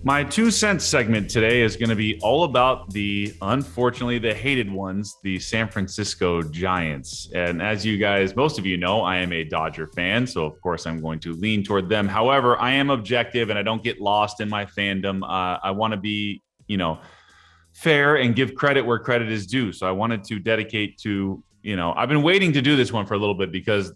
My 2 cents segment today is going to be all about unfortunately, the hated ones, the San Francisco Giants. And as you guys, most of you know, I am a Dodger fan. So, of course, I'm going to lean toward them. However, I am objective and I don't get lost in my fandom. I want to be, fair and give credit where credit is due. So I wanted to dedicate to, I've been waiting to do this one for a little bit because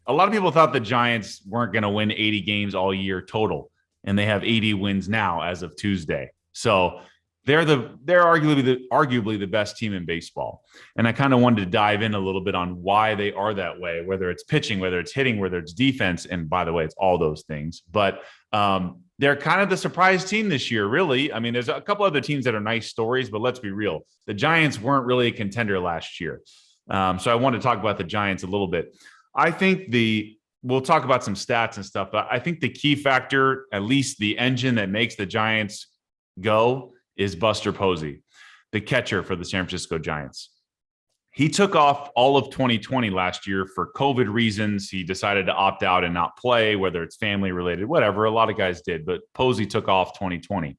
a lot of people thought the Giants weren't going to win 80 games all year total, and they have 80 wins now as of Tuesday. So they're arguably the best team in baseball. And I kind of wanted to dive in a little bit on why they are that way, whether it's pitching, whether it's hitting, whether it's defense, and by the way, it's all those things. But they're kind of the surprise team this year, really. I mean, there's a couple other teams that are nice stories, but let's be real. The Giants weren't really a contender last year. So I want to talk about the Giants a little bit. I think we'll talk about some stats and stuff, but I think the key factor, at least the engine that makes the Giants go, is Buster Posey, the catcher for the San Francisco Giants. He took off all of 2020 last year for COVID reasons. He decided to opt out and not play, whether it's family related, whatever. A lot of guys did, but Posey took off 2020.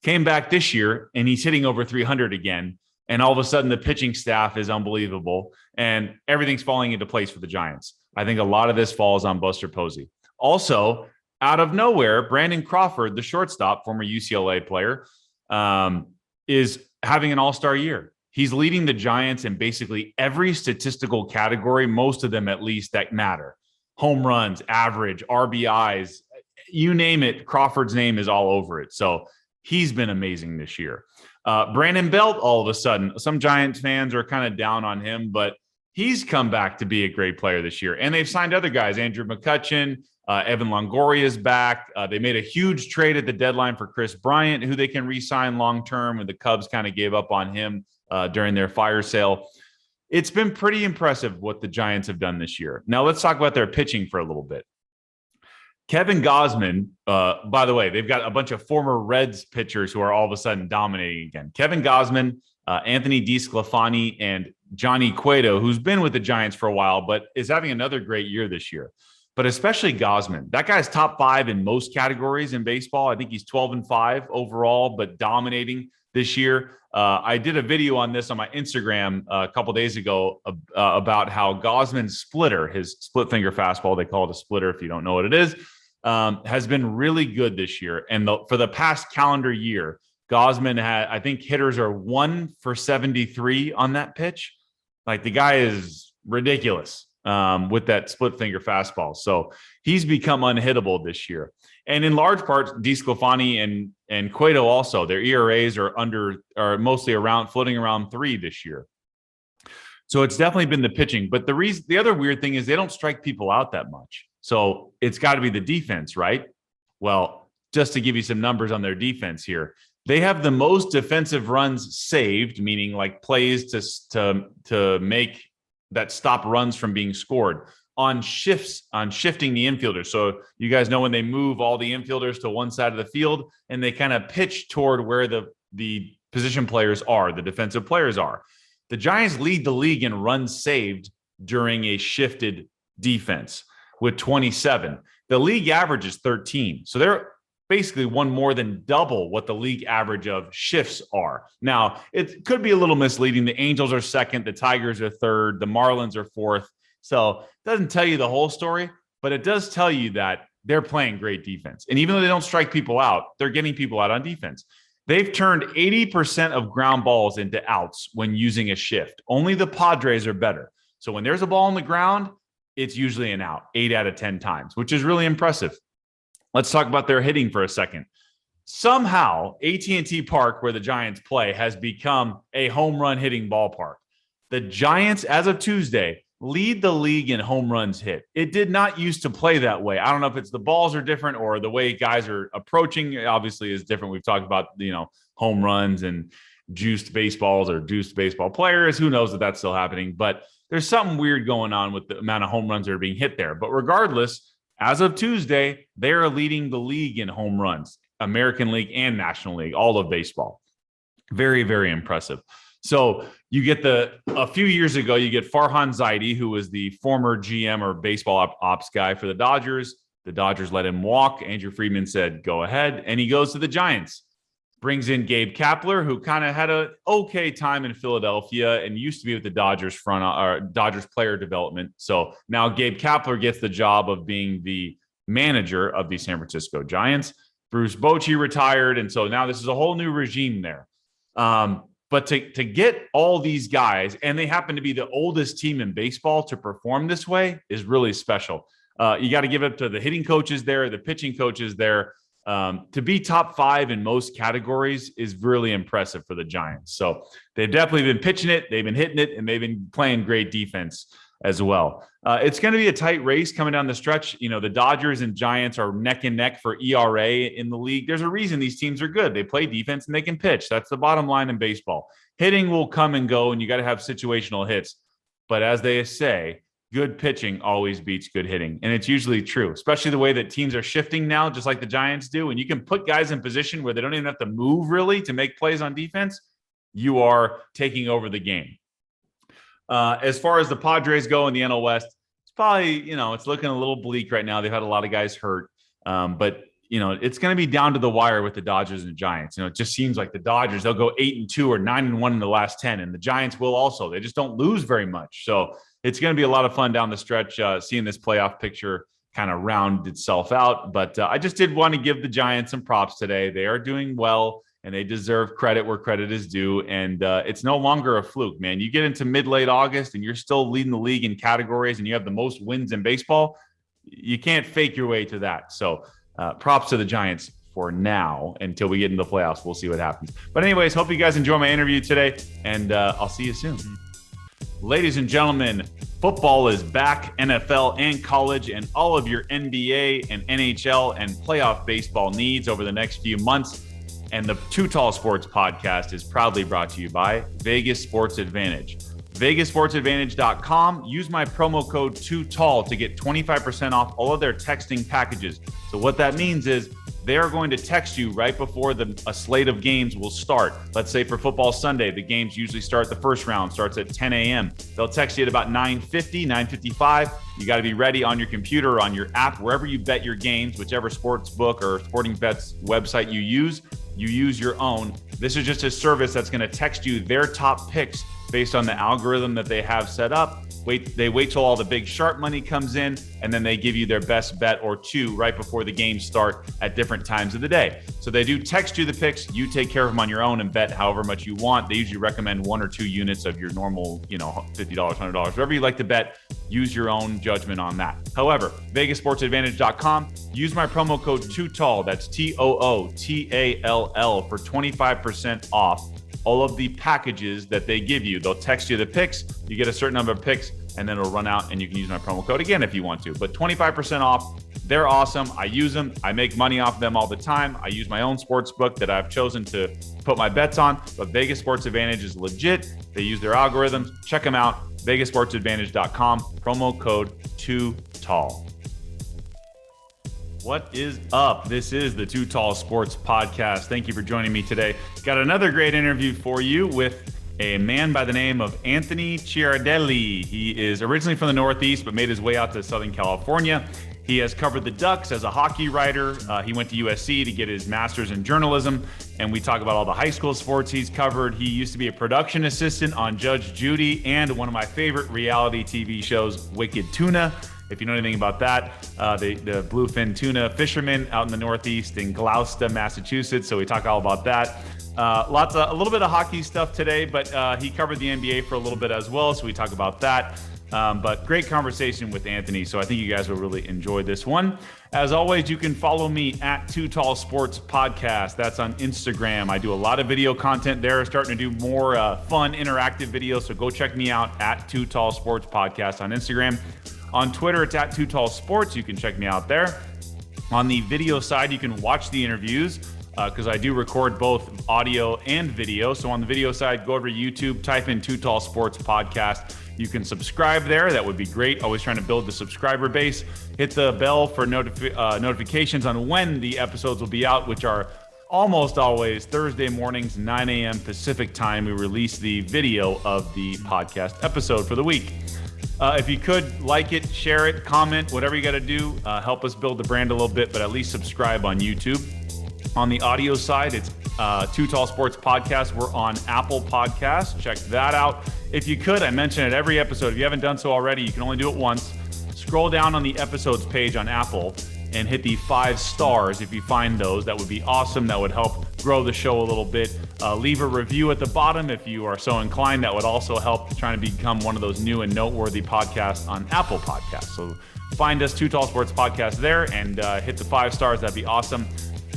Came back this year, and he's hitting over 300 again. And all of a sudden, the pitching staff is unbelievable, and everything's falling into place for the Giants. I think a lot of this falls on Buster Posey. Also, out of nowhere, Brandon Crawford, the shortstop, former UCLA player, is having an all-star year. He's leading the Giants in basically every statistical category, most of them at least that matter. Home runs, average, RBIs, you name it, Crawford's name is all over it. So he's been amazing this year. Brandon Belt, all of a sudden, some Giants fans are kind of down on him, but he's come back to be a great player this year. And they've signed other guys, Andrew McCutchen, Evan Longoria is back. They made a huge trade at the deadline for Kris Bryant, who they can re-sign long-term, and the Cubs kind of gave up on him during their fire sale. It's been pretty impressive what the Giants have done this year. Now let's talk about their pitching for a little bit. Kevin Gausmann, by the way, they've got a bunch of former Reds pitchers who are all of a sudden dominating again. Kevin Gausmann, Anthony DeSclafani, and Johnny Cueto, who's been with the Giants for a while, but is having another great year this year. But especially Gausmann. That guy's top 5 in most categories in baseball. I think he's 12-5 overall, but dominating this year. I did a video on this on my Instagram a couple days ago about how Gausmann's splitter, his split finger fastball, they call it a splitter if you don't know what it is, has been really good this year. And for the past calendar year, Gausmann had, I think hitters are 1 for 73 on that pitch. Like, the guy is ridiculous with that split finger fastball. So he's become unhittable this year. And in large part, DeSclafani and Cueto also, their ERAs are mostly floating around 3 this year. So it's definitely been the pitching. But the other weird thing is they don't strike people out that much. So it's got to be the defense, right? Well, just to give you some numbers on their defense here, they have the most defensive runs saved, meaning like plays to make that stop runs from being scored on shifting the infielders. So you guys know when they move all the infielders to one side of the field and they kind of pitch toward where the position players are, the defensive players are. The Giants lead the league in runs saved during a shifted defense with 27. The league average is 13. So they're basically one more than double what the league average of shifts are. Now, it could be a little misleading. The Angels are second, the Tigers are third, the Marlins are fourth. So it doesn't tell you the whole story, but it does tell you that they're playing great defense. And even though they don't strike people out, they're getting people out on defense. They've turned 80% of ground balls into outs when using a shift. Only the Padres are better. So when there's a ball on the ground, it's usually an out 8 out of 10 times, which is really impressive. Let's talk about their hitting for a second. Somehow, AT&T Park, where the Giants play, has become a home run hitting ballpark. The Giants, as of Tuesday, lead the league in home runs hit. It did not used to play that way. I don't know if it's the balls are different or the way guys are approaching, obviously, is different. We've talked about, home runs and juiced baseballs or juiced baseball players. Who knows if that's still happening? But there's something weird going on with the amount of home runs that are being hit there. But regardless, as of Tuesday, they are leading the league in home runs, American League and National League, all of baseball. Very, very impressive. So you get a few years ago, you get Farhan Zaidi, who was the former GM or baseball ops guy for the Dodgers. The Dodgers let him walk. Andrew Friedman said, go ahead. And he goes to the Giants. Brings in Gabe Kapler, who kind of had an okay time in Philadelphia and used to be with the Dodgers Dodgers player development. So now Gabe Kapler gets the job of being the manager of the San Francisco Giants. Bruce Bochy retired, and so now this is a whole new regime there. But to get all these guys, and they happen to be the oldest team in baseball to perform this way, is really special. You got to give it to the hitting coaches there, the pitching coaches there. To be top 5 in most categories is really impressive for the Giants. So they've definitely been pitching it, they've been hitting it, and they've been playing great defense as well. It's going to be a tight race coming down the stretch. You know, the Dodgers and Giants are neck and neck for ERA in the league. There's a reason these teams are good. They play defense and they can pitch. That's the bottom line in baseball. Hitting will come and go, and you got to have situational hits. But as they say, good pitching always beats good hitting. And it's usually true, especially the way that teams are shifting now, just like the Giants do. And you can put guys in position where they don't even have to move really to make plays on defense. You are taking over the game. As far as the Padres go in the NL West, it's probably, it's looking a little bleak right now. They've had a lot of guys hurt. But it's going to be down to the wire with the Dodgers and Giants. It just seems like the Dodgers, they'll go 8-2 or 9-1 in the last 10. And the Giants will also. They just don't lose very much. So it's going to be a lot of fun down the stretch, seeing this playoff picture kind of round itself out. But I just did want to give the Giants some props today. They are doing well, and they deserve credit where credit is due. And it's no longer a fluke, man. You get into mid-late August, and you're still leading the league in categories, and you have the most wins in baseball. You can't fake your way to that. So props to the Giants for now until we get into the playoffs. We'll see what happens. But anyways, hope you guys enjoy my interview today, and I'll see you soon. Ladies and gentlemen, football is back, NFL and college, and all of your NBA and NHL and playoff baseball needs over the next few months. And the Too Tall Sports podcast is proudly brought to you by Vegas Sports Advantage. VegasSportsAdvantage.com. Use my promo code TOOTALL to get 25% off all of their texting packages. So what that means is they are going to text you right before a slate of games will start. Let's say for football Sunday, the games usually start, the first round starts at 10 a.m. They'll text you at about 9:50, 9:55. You got to be ready on your computer or on your app, wherever you bet your games, whichever sports book or sporting bets website you use your own. This is just a service that's going to text you their top picks based on the algorithm that they have set up. They wait till all the big sharp money comes in, and then they give you their best bet or two right before the games start at different times of the day. So they do text you the picks. You take care of them on your own and bet however much you want. They usually recommend 1 or 2 units of your normal, $50, $100, whatever you like to bet. Use your own judgment on that. However, VegasSportsAdvantage.com. Use my promo code TOOTALL. That's TOOTALL for 25% off all of the packages that they give you. They'll text you the picks. You get a certain number of picks, and then it'll run out, and you can use my promo code again if you want to. But 25% off. They're awesome. I use them. I make money off them all the time. I use my own sports book that I've chosen to put my bets on. But Vegas Sports Advantage is legit. They use their algorithms. Check them out. VegasSportsAdvantage.com. Promo code TOOTALL. What is up? This is the Too Tall Sports Podcast. Thank you for joining me today. Got another great interview for you with a man by the name of Anthony Ciardelli. He is originally from the Northeast, but made his way out to Southern California. He has covered the Ducks as a hockey writer. He went to USC to get his master's in journalism, and we talk about all the high school sports he's covered. He used to be a production assistant on Judge Judy and one of my favorite reality TV shows, Wicked Tuna. If you know anything about that, the bluefin tuna fishermen out in the Northeast in Gloucester, Massachusetts. So we talk all about that. A little bit of hockey stuff today, but he covered the NBA for a little bit as well. So we talk about that. But great conversation with Anthony. So I think you guys will really enjoy this one. As always, you can follow me at Too Tall Sports Podcast. That's on Instagram. I do a lot of video content there, starting to do more fun, interactive videos. So go check me out at Too Tall Sports Podcast on Instagram. On Twitter, it's at Too Tall Sports. You can check me out there. On the video side, you can watch the interviews because I do record both audio and video. So on the video side, go over to YouTube, type in Too Tall Sports Podcast. You can subscribe there. That would be great. Always trying to build the subscriber base. Hit the bell for notifications on when the episodes will be out, which are almost always Thursday mornings, 9 a.m. Pacific time. We release the video of the podcast episode for the week. If you could like it, share it, comment, whatever you got to do, help us build the brand a little bit, but at least subscribe on YouTube. On the audio side, it's Too Tall Sports Podcast. We're on Apple Podcasts. Check that out. If you could, I mention it every episode. If you haven't done so already, you can only do it once. Scroll down on the episodes page on Apple and hit the 5 stars if you find those. That would be awesome. That would help grow the show a little bit. Leave a review at the bottom if you are so inclined. That would also help trying to become one of those new and noteworthy podcasts on Apple Podcasts. So find us, Too Tall Sports Podcast there, and hit the 5 stars. That'd be awesome.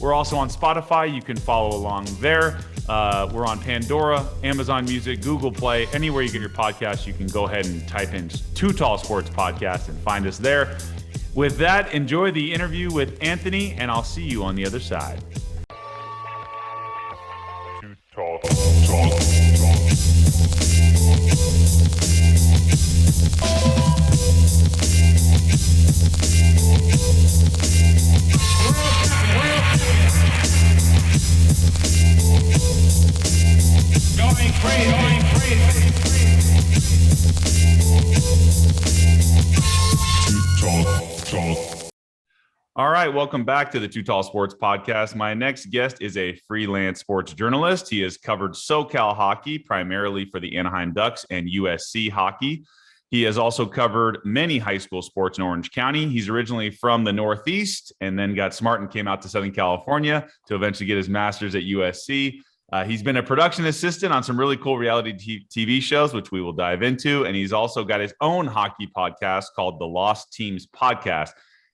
We're also on Spotify. You can follow along there. We're on Pandora, Amazon Music, Google Play, anywhere you get your podcasts. You can go ahead and type in Too Tall Sports Podcast and find us there. With that, enjoy the interview with Anthony, and I'll see you on the other side. Too tall, tall. Going crazy. Too tall. All right, welcome back to the Too Tall Sports Podcast. My next guest is a freelance sports journalist. He has covered SoCal hockey, primarily for the Anaheim Ducks and USC hockey. He has also covered many high school sports in Orange County. He's originally from the Northeast and then got smart and came out to Southern California to eventually get his master's at USC. He's been a production assistant on some really cool reality TV shows, which we will dive into. And he's also got his own hockey podcast called the Lost Teams Podcast.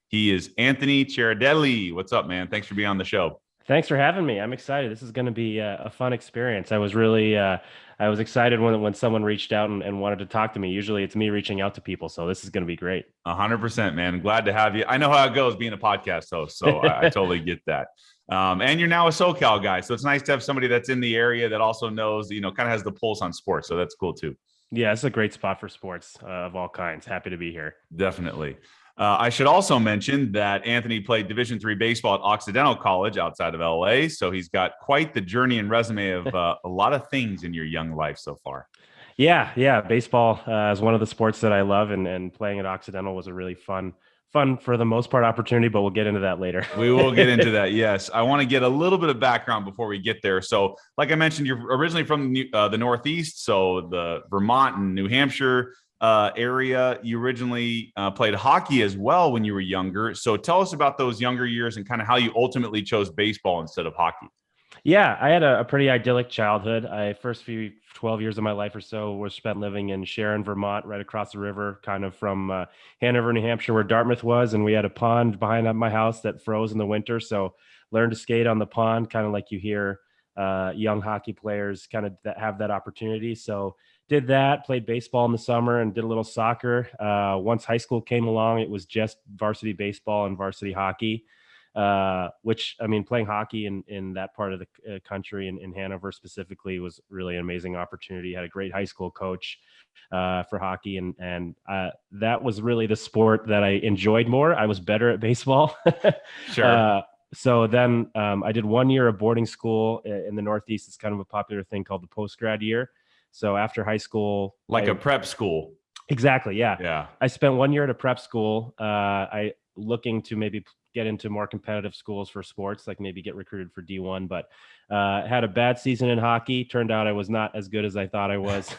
He is Anthony Ciardelli. What's up, man? Thanks for being on the show. Thanks for having me. I'm excited. This is going to be a fun experience. I was really, I was excited when someone reached out and wanted to talk to me. Usually it's me reaching out to people. So this is going to be great. 100%, man. Glad to have you. I know how it goes being a podcast host, so I totally get that. And you're now a SoCal guy. So it's nice to have somebody that's in the area that also knows, kind of has the pulse on sports. So that's cool too. Yeah, it's a great spot for sports of all kinds. Happy to be here. Definitely. I should also mention that Anthony played Division III baseball at Occidental College outside of LA. So he's got quite the journey and resume of a lot of things in your young life so far. Yeah. Baseball is one of the sports that I love, and playing at Occidental was a really fun for the most part opportunity, but we'll get into that later. We will get into that. Yes. I want to get a little bit of background before we get there. So like I mentioned, you're originally from the Northeast. So the Vermont and New Hampshire area. You originally played hockey as well when you were younger. So tell us about those younger years and kind of how you ultimately chose baseball instead of hockey. Yeah, I had a pretty idyllic childhood. First few 12 years of my life or so was spent living in Sharon, Vermont, right across the river, kind of from Hanover, New Hampshire, where Dartmouth was. And we had a pond behind my house that froze in the winter. So learned to skate on the pond, kind of like you hear young hockey players kind of have that opportunity. So did that, played baseball in the summer and did a little soccer. Once high school came along, it was just varsity baseball and varsity hockey. Which, I mean, playing hockey in that part of the country in Hanover specifically was really an amazing opportunity. Had a great high school coach for hockey, and that was really the sport that I enjoyed more. I was better at baseball. Sure. So then I did 1 year of boarding school in the Northeast. It's kind of a popular thing called the post-grad year. So after high school, like a prep school. Exactly. Yeah. Yeah. I spent 1 year at a prep school. I looking to maybe get into more competitive schools for sports, like maybe get recruited for D1, but had a bad season in hockey. Turned out I was not as good as I thought I was.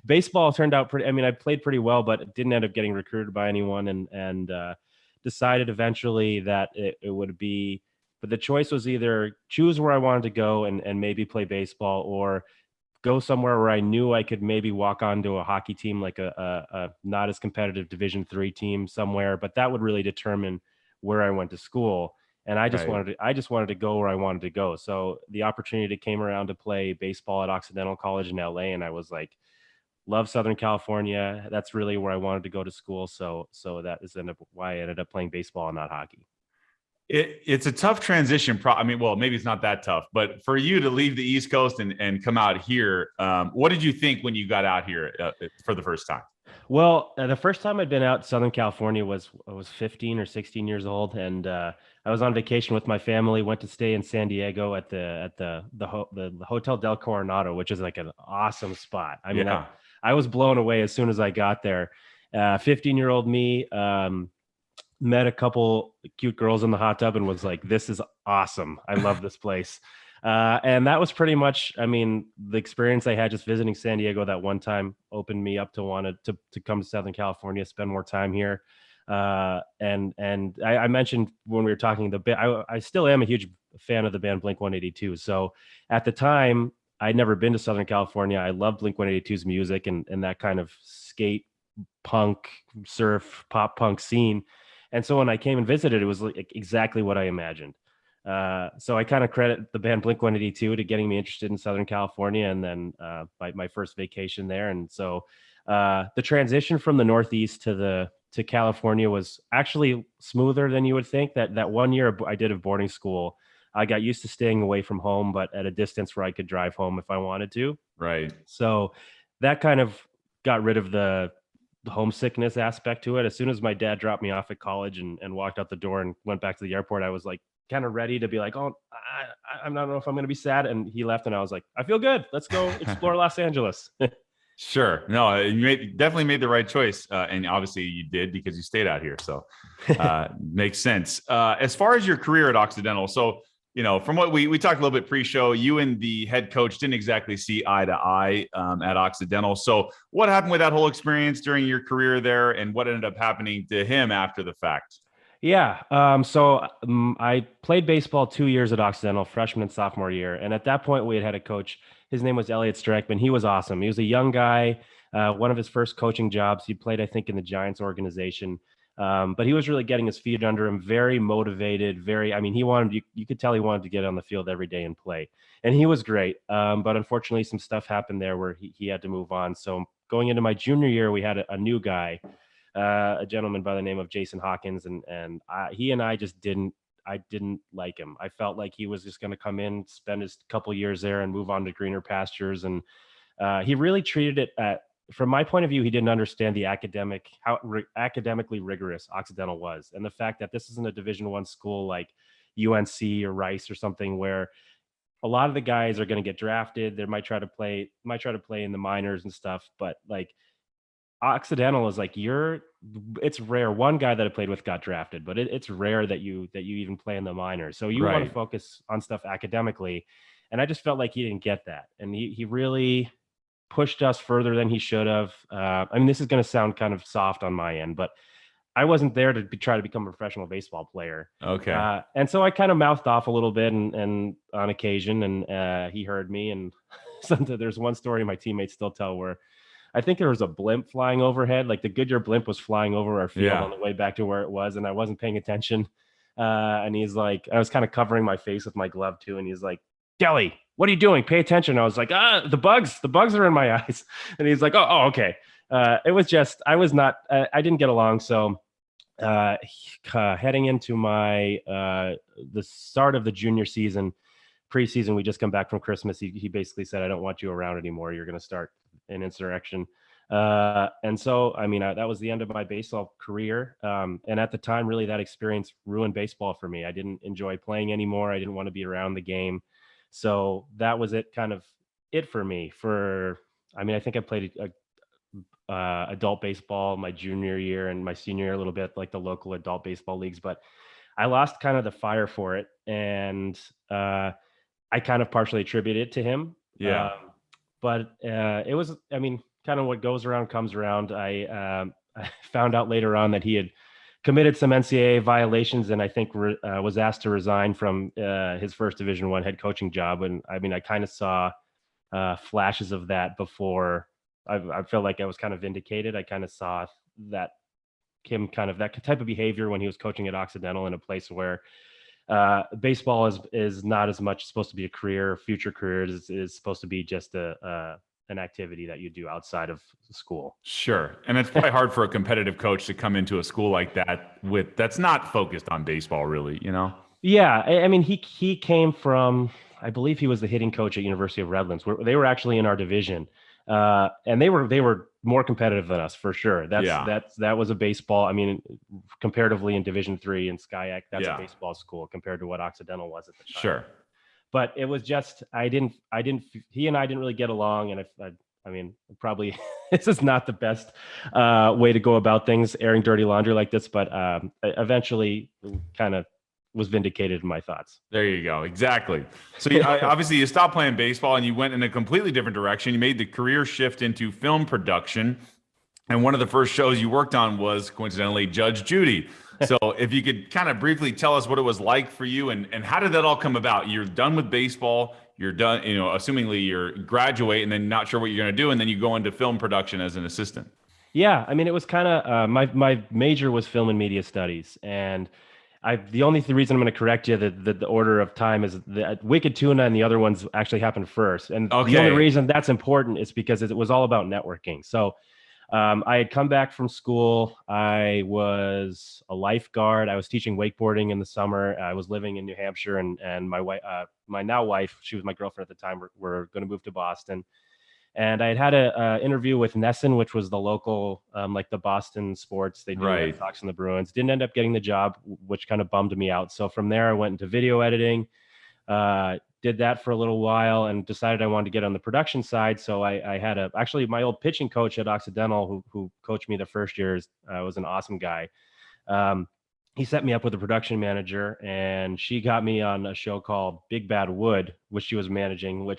Baseball turned out I played pretty well, but didn't end up getting recruited by anyone, and decided eventually that it would be, but the choice was either choose where I wanted to go and maybe play baseball, or go somewhere where I knew I could maybe walk onto a hockey team, like a not as competitive Division III team somewhere, but that would really determine where I went to school. And I just wanted to go where I wanted to go. So the opportunity came around to play baseball at Occidental College in LA. And I was like, love Southern California. That's really where I wanted to go to school. So that is why I ended up playing baseball and not hockey. It's a tough transition. Maybe it's not that tough, but for you to leave the East Coast and come out here, what did you think when you got out here for the first time? Well, the first time I'd been out Southern California was 15 or 16 years old, and I was on vacation with my family. Went to stay in San Diego at the Hotel Del Coronado, which is like an awesome spot. I mean, I was blown away as soon as I got there. 15-year-old me met a couple cute girls in the hot tub and was like, this is awesome. I love this place. And that was pretty much, I mean, the experience I had just visiting San Diego that one time opened me up to want to come to Southern California, spend more time here. And I mentioned when we were talking I still am a huge fan of the band Blink-182. So at the time, I'd never been to Southern California. I loved Blink-182's music and that kind of skate, punk, surf, pop punk scene. And so when I came and visited, it was like exactly what I imagined. So I kind of credit the band Blink-182 to getting me interested in Southern California, and then my first vacation there. And so the transition from the Northeast to California was actually smoother than you would think. That 1 year I did of boarding school, I got used to staying away from home, but at a distance where I could drive home if I wanted to. Right. So that kind of got rid of the homesickness aspect to it. As soon as my dad dropped me off at college and walked out the door and went back to the airport, I was like kind of ready to be like, oh, I don't know if I'm going to be sad. And he left and I was like, I feel good. Let's go explore Los Angeles. Sure. No, you definitely made the right choice. And obviously you did because you stayed out here. So makes sense. As far as your career at Occidental, so, you know, from what we talked a little bit pre-show, you and the head coach didn't exactly see eye to eye at Occidental. So what happened with that whole experience during your career there, and what ended up happening to him after the fact? Yeah. I played baseball 2 years at Occidental, freshman and sophomore year. And at that point, we had a coach. His name was Elliot Streckman. He was awesome. He was a young guy. One of his first coaching jobs, he played, I think, in the Giants organization. But he was really getting his feet under him, very motivated, you could tell he wanted to get on the field every day and play. And he was great. But unfortunately, some stuff happened there where he had to move on. So going into my junior year, we had a new guy, a gentleman by the name of Jason Hawkins. He and I just didn't like him. I felt like he was just going to come in, spend his couple years there and move on to greener pastures. And he really treated it from my point of view, he didn't understand the academically rigorous Occidental was, and the fact that this isn't a Division I school like UNC or Rice or something where a lot of the guys are going to get drafted. They might try to play in the minors and stuff, but like Occidental is like it's rare. One guy that I played with got drafted, but it's rare that you even play in the minors. So you want to focus on stuff academically, and I just felt like he didn't get that, and he really pushed us further than he should have. This is going to sound kind of soft on my end, but I wasn't there to try to become a professional baseball player. Okay. And so I kind of mouthed off a little bit and on occasion, and he heard me. And there's one story my teammates still tell where I think there was a blimp flying overhead. Like the Goodyear blimp was flying over our field on the way back to where it was, and I wasn't paying attention. And he's like, I was kind of covering my face with my glove too. And he's like, Delly, what are you doing? Pay attention. I was like, the bugs are in my eyes. And he's like, oh, okay. It was just, I didn't get along. So heading into the start of the junior season, preseason, we just come back from Christmas. He basically said, I don't want you around anymore. You're going to start an insurrection. And so, that was the end of my baseball career. And at the time, really that experience ruined baseball for me. I didn't enjoy playing anymore. I didn't want to be around the game. So that was it for me I think I played adult baseball my junior year and my senior year a little bit, like the local adult baseball leagues, but I lost kind of the fire for it. And I kind of partially attribute it to him. Yeah. But it was, kind of what goes around comes around. I found out later on that he had committed some NCAA violations, and I think was asked to resign from his first Division I head coaching job. And I kind of saw flashes of that before. I felt like I was kind of vindicated. I kind of saw that that type of behavior when he was coaching at Occidental in a place where baseball is not as much supposed to be a career. Future career is supposed to be just an activity that you do outside of school. Sure. And it's probably hard for a competitive coach to come into a school like that that's not focused on baseball really, you know? Yeah. He came from, I believe he was the hitting coach at University of Redlands, where they were actually in our division. And they were more competitive than us for sure. That was a baseball. Comparatively in Division III in SCIAC, that's a baseball school compared to what Occidental was at the time. Sure. But it was just, he and I didn't really get along. And I mean, probably this is not the best way to go about things, airing dirty laundry like this, but eventually kind of was vindicated in my thoughts. There you go. Exactly. So obviously you stopped playing baseball and you went in a completely different direction. You made the career shift into film production. And one of the first shows you worked on was coincidentally Judge Judy. So if you could kind of briefly tell us what it was like for you and how did that all come about? You're done with baseball, you're done, assumingly you're graduate and then not sure what you're going to do. And then you go into film production as an assistant. Yeah. I mean, it was kind of, my major was film and media studies. And the only reason I'm going to correct you that the order of time is that Wicked Tuna and the other ones actually happened first. And the only reason that's important is because it was all about networking. So I had come back from school. I was a lifeguard. I was teaching wakeboarding in the summer. I was living in New Hampshire, and my wife, my now wife, she was my girlfriend at the time. We're going to move to Boston, and I had a interview with Nesson, which was the local, like the Boston sports. They do the Red Sox and the Bruins. Didn't end up getting the job, which kind of bummed me out. So from there, I went into video editing. Did that for a little while and decided I wanted to get on the production side. So I had actually my old pitching coach at Occidental who coached me the first years, was an awesome guy. He set me up with a production manager and she got me on a show called Big Bad Wood, which she was managing,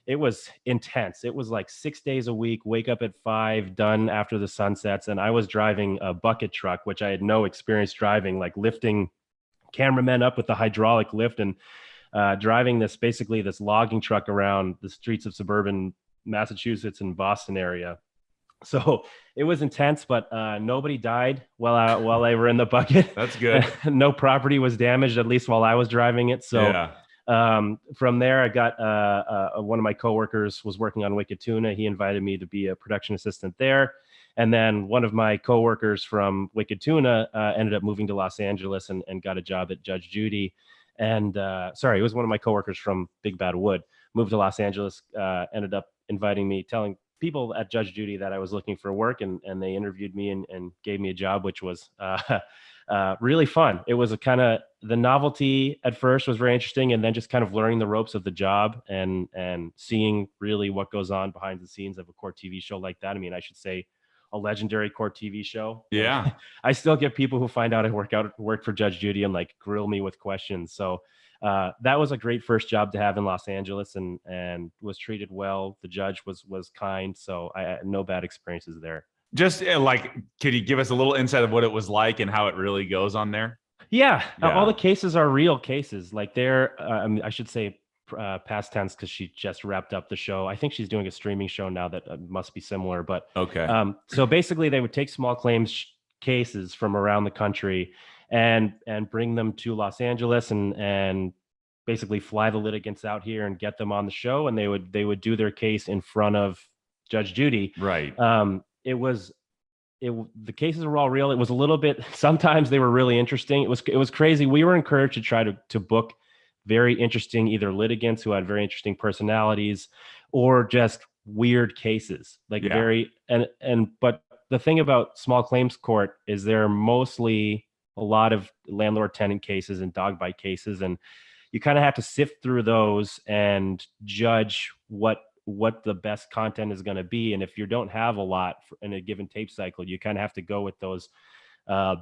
it was intense. It was like 6 days a week, wake up at 5, done after the sun sets. And I was driving a bucket truck, which I had no experience driving, like lifting cameramen up with the hydraulic lift and driving this logging truck around the streets of suburban Massachusetts and Boston area. So it was intense, but nobody died while they were in the bucket. That's good. No property was damaged, at least while I was driving it. So from there, I got one of my coworkers was working on Wicked Tuna. He invited me to be a production assistant there. And then one of my coworkers from Wicked Tuna ended up moving to Los Angeles and got a job at Judge Judy. And it was one of my coworkers from Big Bad Wood, moved to Los Angeles, ended up inviting me, telling people at Judge Judy that I was looking for work, and they interviewed me and gave me a job, which was really fun. It was the novelty at first was very interesting, and then just kind of learning the ropes of the job and seeing really what goes on behind the scenes of a court TV show like that. I mean, I should say a legendary court TV show. Yeah. I still get people who find out I work for Judge Judy and like grill me with questions. So that was a great first job to have in Los Angeles and was treated well. The judge was kind. So I had no bad experiences there. Just could you give us a little insight of what it was like and how it really goes on there? Yeah. All the cases are real cases. Like I should say past tense because she just wrapped up the show. I think she's doing a streaming show now that must be similar. But okay. So basically, they would take small claims cases from around the country and bring them to Los Angeles and basically fly the litigants out here and get them on the show, and they would do their case in front of Judge Judy. Right. The cases were all real. It was a little bit. Sometimes they were really interesting. It was crazy. We were encouraged to try to book very interesting either litigants who had very interesting personalities or just weird cases, but the thing about small claims court is they're mostly a lot of landlord tenant cases and dog bite cases, and you kind of have to sift through those and judge what the best content is going to be. And if you don't have a lot in a given tape cycle, you kind of have to go with those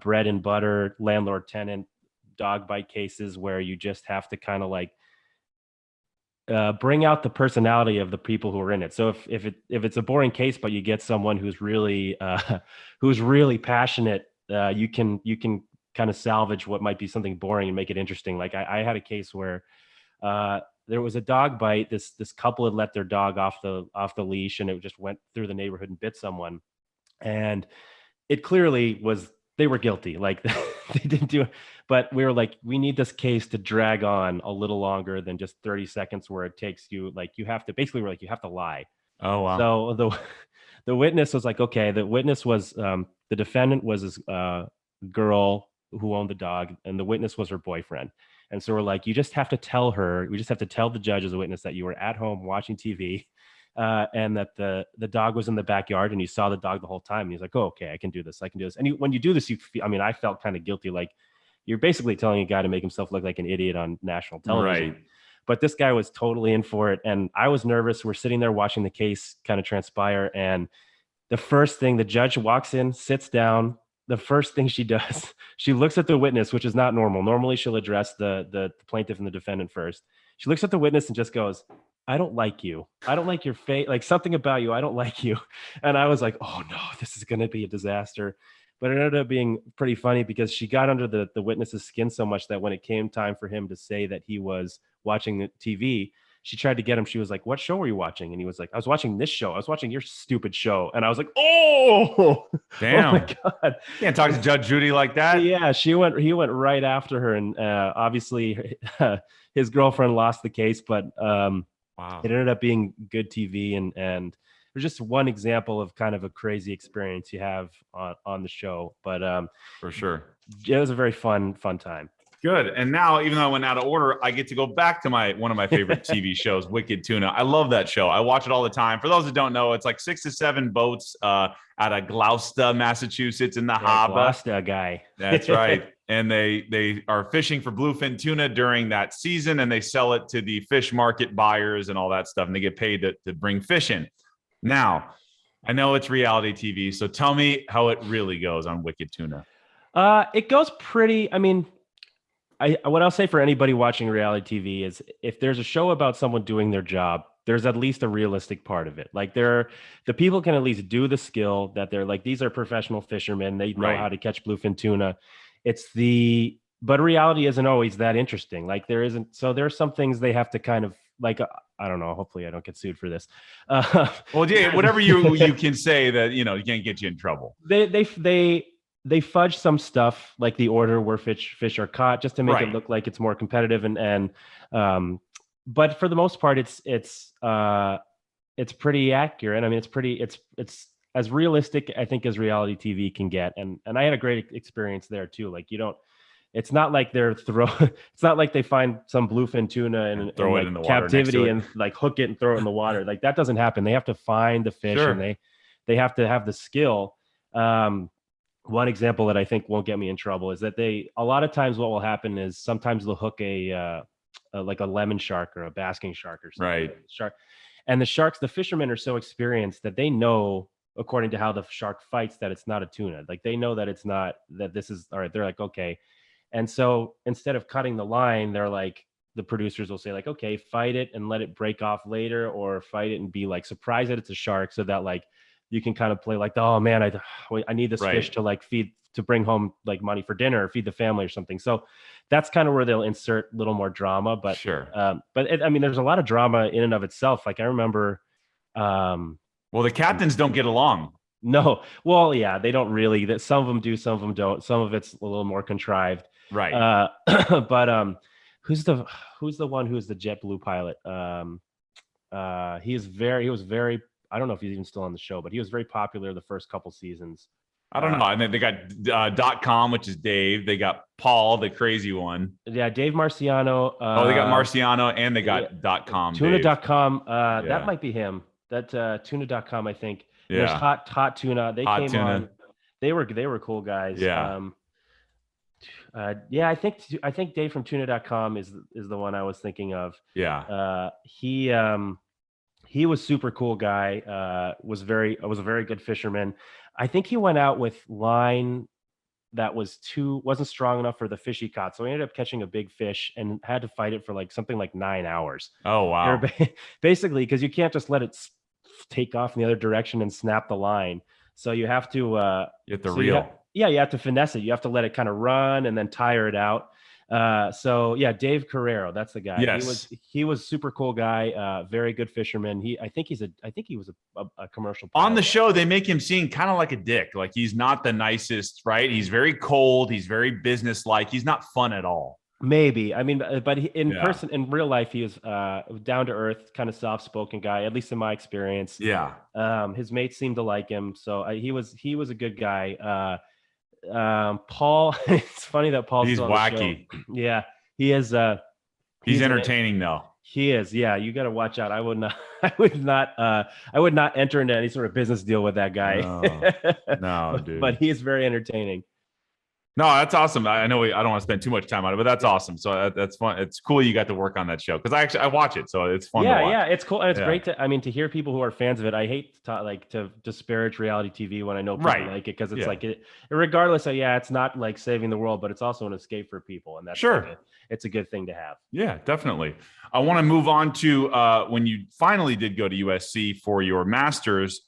bread and butter landlord tenant dog bite cases where you just have to kind of like bring out the personality of the people who are in it. So if it's a boring case, but you get someone who's really passionate, you can kind of salvage what might be something boring and make it interesting. Like I had a case where there was a dog bite. This couple had let their dog off the leash, and it just went through the neighborhood and bit someone. And it clearly was they were guilty. Like they didn't do it. But we were like, we need this case to drag on a little longer than just 30 seconds where it takes you. Like you have to basically, we're like, you have to lie. Oh, wow. So the witness was like, okay, the witness was, the defendant was this girl who owned the dog, and the witness was her boyfriend. And so we're like, you just have to tell her, we just have to tell the judge as a witness that you were at home watching TV, and that the dog was in the backyard and you saw the dog the whole time. And he's like, oh, okay, I can do this. And when you do this, I felt kind of guilty. Like you're basically telling a guy to make himself look like an idiot on national television. Right. but this guy was totally in for it. And I was nervous. We're sitting there watching the case kind of transpire. And the first thing, the judge walks in, sits down. The first thing she does, she looks at the witness, which is not normal. Normally she'll address the plaintiff and the defendant first. She looks at the witness and just goes, I don't like you. I don't like your face. Like something about you. I don't like you. And I was like, oh no, this is going to be a disaster. But it ended up being pretty funny because she got under the witness's skin so much that when it came time for him to say that he was watching the TV, she tried to get him. She was like, what show were you watching? And he was like, I was watching this show. I was watching your stupid show. And I was like, oh, damn. Oh my God. Can't talk to Judge Judy like that. Yeah, he went right after her. And obviously his girlfriend lost the case, but wow. It ended up being good TV. And there's just one example of kind of a crazy experience you have on the show. But for sure, it was a very fun time. Good. And now, even though I went out of order, I get to go back to one of my favorite TV shows, Wicked Tuna. I love that show. I watch it all the time. For those that don't know, it's like 6 to 7 boats out of Gloucester, Massachusetts, in the harbor. Gloucester guy. That's right. And they are fishing for bluefin tuna during that season, and they sell it to the fish market buyers and all that stuff, and they get paid to bring fish in. Now, I know it's reality TV, so tell me how it really goes on Wicked Tuna. It goes pretty. I mean, what I'll say for anybody watching reality TV is if there's a show about someone doing their job, there's at least a realistic part of it. Like the people can at least do the skill that they're like, these are professional fishermen. They know how to catch bluefin tuna. But reality isn't always that interesting. Like there isn't. So there are some things they have to kind of like, I don't know. Hopefully I don't get sued for this. Well, yeah, whatever you can say that, you can't get you in trouble. They fudge some stuff like the order where fish are caught just to make it look like it's more competitive and but for the most part it's pretty accurate. I mean it's as realistic I think as reality TV can get, and I had a great experience there too. Like it's not like it's not like they find some bluefin tuna and throw it in the captivity and like hook it and throw it in the water. Like that doesn't happen. They have to find the fish and they have to have the skill. One example that I think won't get me in trouble is that a lot of times what will happen is sometimes they'll hook like a lemon shark or a basking shark or something. Right. Shark. And the fishermen are so experienced that they know, according to how the shark fights, that it's not a tuna. Like they know that it's not, that this is, all right, they're like, okay. And so instead of cutting the line, they're like, the producers will say like, okay, fight it and let it break off later, or fight it and be like surprised that it's a shark, so that like you can kind of play like, oh man, I need this fish to like feed, to bring home like money for dinner or feed the family or something. So that's kind of where they'll insert a little more drama. But I mean, there's a lot of drama in and of itself. Like I remember. Well, the captains don't get along. No. Well, yeah, they don't really. Some of them do, some of them don't. Some of it's a little more contrived. Right. But who's the one who's the JetBlue pilot? He was very. I don't know if he's even still on the show, but he was very popular the first couple seasons. I don't know. And then they got .com, which is Dave. They got Paul, the crazy one. Yeah, Dave Marciano. They got Marciano, and they got .com. Tuna.com. That might be him. That Tuna.com, I think. Yeah. There's Hot Tuna. They came Tuna. On. They were cool guys. Yeah. I think Dave from Tuna.com is the one I was thinking of. Yeah. He was super cool guy. Was a very good fisherman. I think he went out with line that wasn't strong enough for the fish he caught. So he ended up catching a big fish and had to fight it for like something like 9 hours. Oh, wow. Basically, because you can't just let it take off in the other direction and snap the line. So you have to reel. You have to finesse it. You have to let it kind of run and then tire it out. Dave Carrero, that's the guy. Yes. He was super cool guy, very good fisherman. I think he was a commercial pilot. On the show, they make him seem kind of like a dick. Like he's not the nicest, right? He's very cold. He's very businesslike. He's not fun at all. Maybe. I mean, but in person, in real life, he was down to earth, kind of soft spoken guy, at least in my experience. Yeah. His mates seemed to like him. So he was a good guy. Paul, it's funny that Paul's he's wacky. Yeah, he is. He's entertaining though. He is. Yeah, you got to watch out. I would not enter into any sort of business deal with that guy. No, dude. But he is very entertaining. No, that's awesome. I know I don't want to spend too much time on it, but that's awesome. So that's fun. It's cool you got to work on that show because I watch it, so it's fun to watch. Yeah, it's cool and it's Yeah. great to hear people who are fans of it. I hate to disparage reality TV when I know people Right. like it because it's Yeah. like regardless of it's not like saving the world, but it's also an escape for people, and that's Sure. it's a good thing to have. Yeah, definitely. I want to move on to when you finally did go to USC for your master's.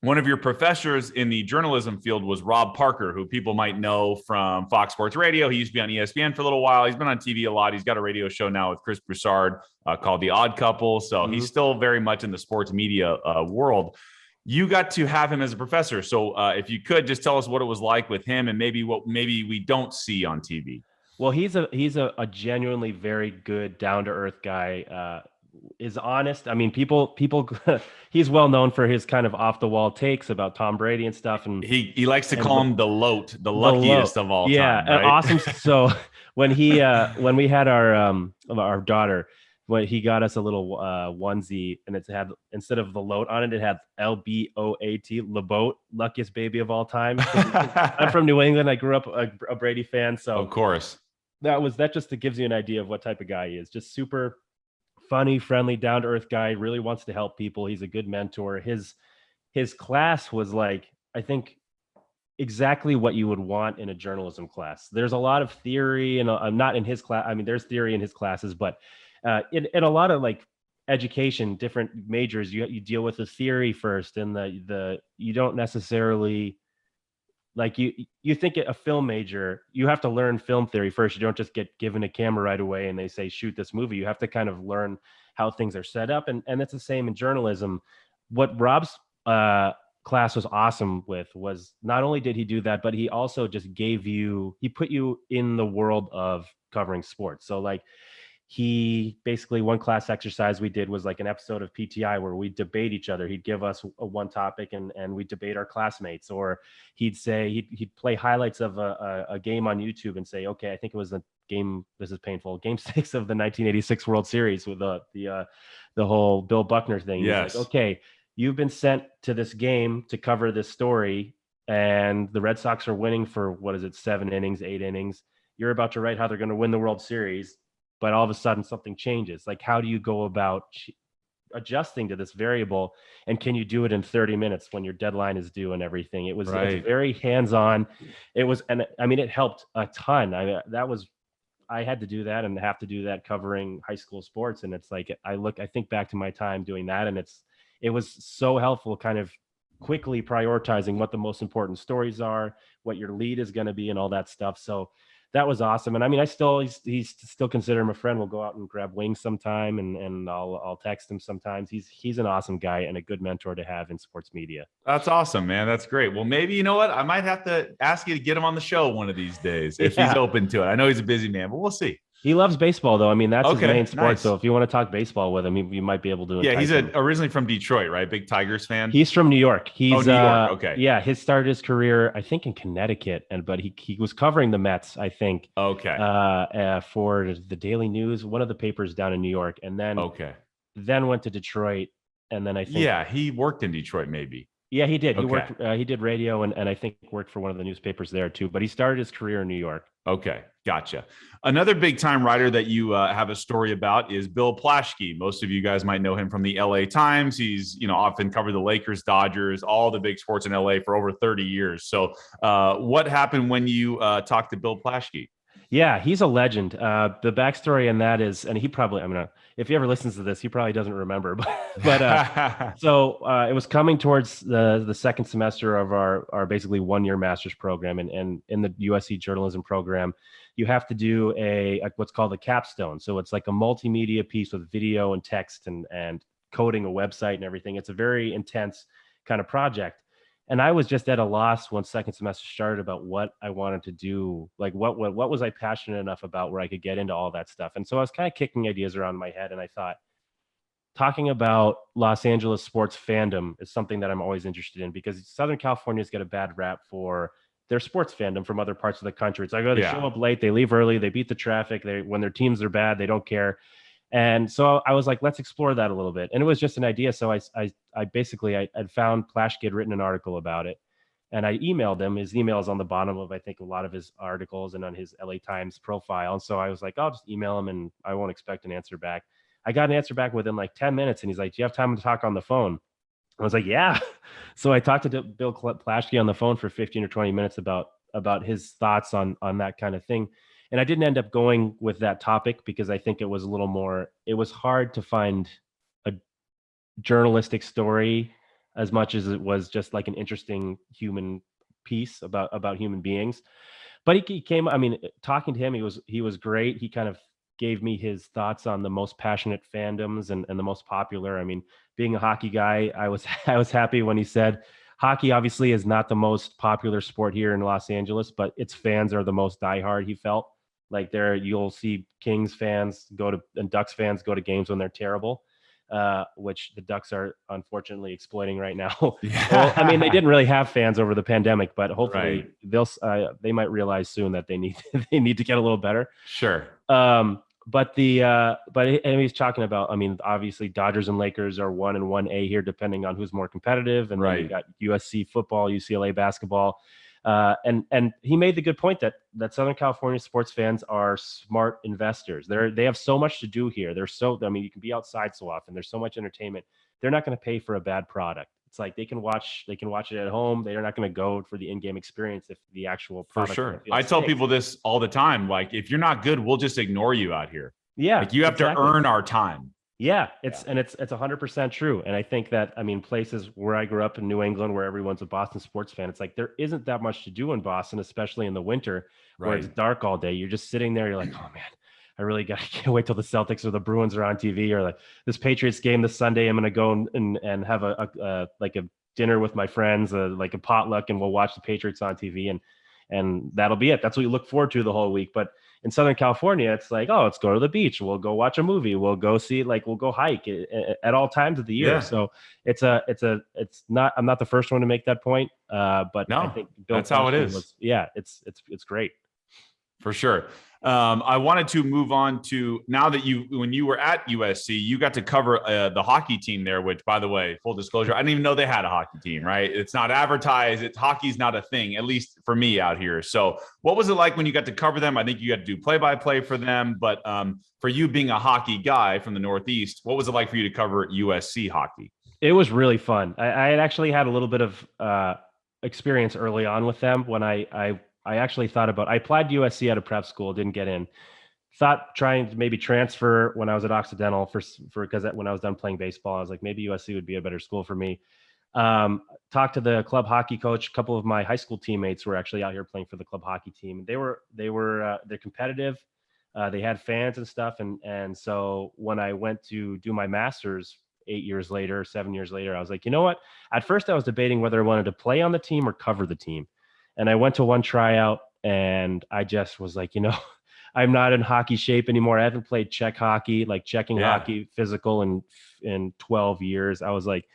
One of your professors in the journalism field was Rob Parker, who people might know from Fox Sports Radio. He used to be on ESPN for a little while. He's been on TV a lot. He's got a radio show now with Chris Broussard called The Odd Couple. So he's still very much in the sports media world. You got to have him as a professor. So if you could just tell us what it was like with him and maybe what maybe we don't see on TV. Well, he's a genuinely very good, down to earth guy. Is honest. I mean, people. He's well known for his kind of off the wall takes about Tom Brady and stuff, and he likes to call him the LOAT, the luckiest of all yeah, time. Right? Awesome. So when we had our daughter, when he got us a little onesie, and it had, instead of the LOAT on it, it had LBOAT, LeBoat, luckiest baby of all time. I'm from New England. I grew up a Brady fan, so of course that just gives you an idea of what type of guy he is. Just super funny, friendly, down to earth guy, really wants to help people. He's a good mentor. His class was like, I think, exactly what you would want in a journalism class. There's a lot of theory, and I'm not in his class. I mean, there's theory in his classes, but in a lot of like education, different majors, you deal with the theory first, and the you don't necessarily like you think a film major, you have to learn film theory first. You don't just get given a camera right away and they say shoot this movie. You have to kind of learn how things are set up, and it's the same in journalism. What Rob's class was awesome with was not only did he do that, but he also just he put you in the world of covering sports. So like, he basically, one class exercise we did was like an episode of PTI where we debate each other. He'd give us one topic and we debate our classmates, or he'd play highlights of a game on YouTube and say, okay, I think it was the game. This is painful. Game 6 of the 1986 World Series with the whole Bill Buckner thing. Yes. He's like, okay, you've been sent to this game to cover this story, and the Red Sox are winning for 7 innings, 8 innings. You're about to write how they're going to win the World Series, but all of a sudden something changes. Like, how do you go about adjusting to this variable? And can you do it in 30 minutes when your deadline is due and everything? It was It's very hands-on. It was, and I mean, it helped a ton. I had to do that and have to do that covering high school sports. And it's like, I think back to my time doing that, and it was so helpful, kind of quickly prioritizing what the most important stories are, what your lead is going to be, and all that stuff. So that was awesome. And I mean, he's still consider him a friend. We'll go out and grab wings sometime, and I'll text him sometimes. He's an awesome guy and a good mentor to have in sports media. That's awesome, man. That's great. Well, maybe, you know what? I might have to ask you to get him on the show one of these days if he's open to it. I know he's a busy man, but we'll see. He loves baseball, though. I mean, that's his main sport. Nice. So if you want to talk baseball with him, you might be able to. Yeah, he's originally from Detroit, right? Big Tigers fan. He's from New York. New York. Okay. Yeah, he started his career, I think, in Connecticut, but he was covering the Mets, I think. Okay. For the Daily News, one of the papers down in New York, and then went to Detroit, and then I think he worked in Detroit, maybe. Yeah, he did. He did radio, and I think worked for one of the newspapers there too. But he started his career in New York. Okay, gotcha. Another big time writer that you have a story about is Bill Plaschke. Most of you guys might know him from the LA Times. He's often covered the Lakers, Dodgers, all the big sports in LA for over 30 years. So what happened when you talked to Bill Plaschke? Yeah, he's a legend. The backstory in that is, and he probably, if he ever listens to this, he probably doesn't remember, but so it was coming towards the second semester of our basically 1-year master's program. And in the USC journalism program, you have to do what's called a capstone. So it's like a multimedia piece with video and text and coding a website and everything. It's a very intense kind of project. And I was just at a loss once second semester started about what I wanted to do. Like what was I passionate enough about where I could get into all that stuff. And so I was kind of kicking ideas around in my head, and I thought talking about Los Angeles sports fandom is something that I'm always interested in, because Southern California's got a bad rap for their sports fandom from other parts of the country. It's like, oh, they show up late, they leave early, they beat the traffic, when their teams are bad, they don't care. And so I was like, let's explore that a little bit. And it was just an idea. So I basically found Plaschke had written an article about it. And I emailed him. His email is on the bottom of, I think, a lot of his articles and on his LA Times profile. And so I was like, I'll just email him and I won't expect an answer back. I got an answer back within like 10 minutes. And he's like, do you have time to talk on the phone? I was like, yeah. So I talked to Bill Plaschke on the phone for 15 or 20 minutes about his thoughts on that kind of thing. And I didn't end up going with that topic because I think it was a little more, it was hard to find a journalistic story as much as it was just like an interesting human piece about human beings. But he came, I mean, talking to him, he was great. He kind of gave me his thoughts on the most passionate fandoms and the most popular. I mean, being a hockey guy, I was I was happy when he said hockey obviously is not the most popular sport here in Los Angeles, but its fans are the most diehard. He felt like there you'll see Kings fans go to and Ducks fans go to games when they're terrible, which the Ducks are unfortunately exploiting right now. Well, I mean, they didn't really have fans over the pandemic, but hopefully they might realize soon that they need they need to get a little better. Sure. But and he's talking about, I mean, obviously Dodgers and Lakers are 1 and 1A here, depending on who's more competitive. And then you got USC football, UCLA basketball. And he made the good point that Southern California sports fans are smart investors. They have so much to do here. I mean, you can be outside so often. There's so much entertainment. They're not going to pay for a bad product. It's like they can watch it at home. They're not going to go for the in-game experience if the actual product. For sure. I tell people this all the time. Like, if you're not good, we'll just ignore you out here. Yeah. Like, you have to earn our time. Yeah, it's 100% true. And I think that, I mean, places where I grew up in New England, where everyone's a Boston sports fan, it's like there isn't that much to do in Boston, especially in the winter where it's dark all day. You're just sitting there. You're like, oh man, I can't wait till the Celtics or the Bruins are on TV, or like this Patriots game this Sunday. I'm going to go and have a dinner with my friends, like a potluck, and we'll watch the Patriots on TV, and that'll be it. That's what you look forward to the whole week. But in Southern California, it's like, oh, let's go to the beach. We'll go watch a movie. We'll go see, we'll go hike at all times of the year. Yeah. So it's not, I'm not the first one to make that point. But no, I think that's how it is. It's great. For sure. I wanted to move on to, now that when you were at USC, you got to cover the hockey team there, which, by the way, full disclosure, I didn't even know they had a hockey team, right? It's not advertised. Hockey's not a thing, at least for me out here. So what was it like when you got to cover them? I think you got to do play-by-play for them, but for you being a hockey guy from the Northeast, what was it like for you to cover USC hockey? It was really fun. I had actually had a little bit of experience early on with them when I actually thought about, I applied to USC at a prep school, didn't get in. Thought trying to maybe transfer when I was at Occidental because when I was done playing baseball, I was like, maybe USC would be a better school for me. Talked to the club hockey coach. A couple of my high school teammates were actually out here playing for the club hockey team. They're competitive. They had fans and stuff. And so when I went to do my master's 7 years later, I was like, you know what? At first I was debating whether I wanted to play on the team or cover the team. And I went to one tryout and I just was like, I'm not in hockey shape anymore. I haven't played Czech hockey, like checking hockey physical in 12 years. I was like,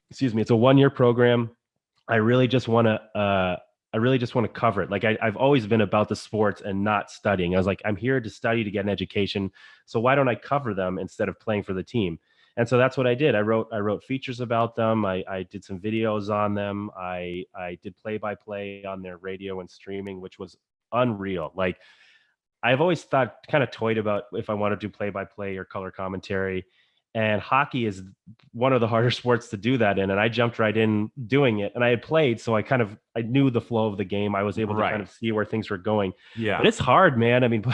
it's a 1-year program. I really just want to cover it. Like I've always been about the sports and not studying. I was like, I'm here to study, to get an education. So why don't I cover them instead of playing for the team? And so that's what I did. I wrote features about them. I did some videos on them. I did play-by-play on their radio and streaming, which was unreal. Like, I've always kind of toyed about if I want to do play-by-play or color commentary. And hockey is one of the harder sports to do that in. And I jumped right in doing it. And I had played, so I knew the flow of the game. I was able to kind of see where things were going. Yeah. But it's hard, man. I mean,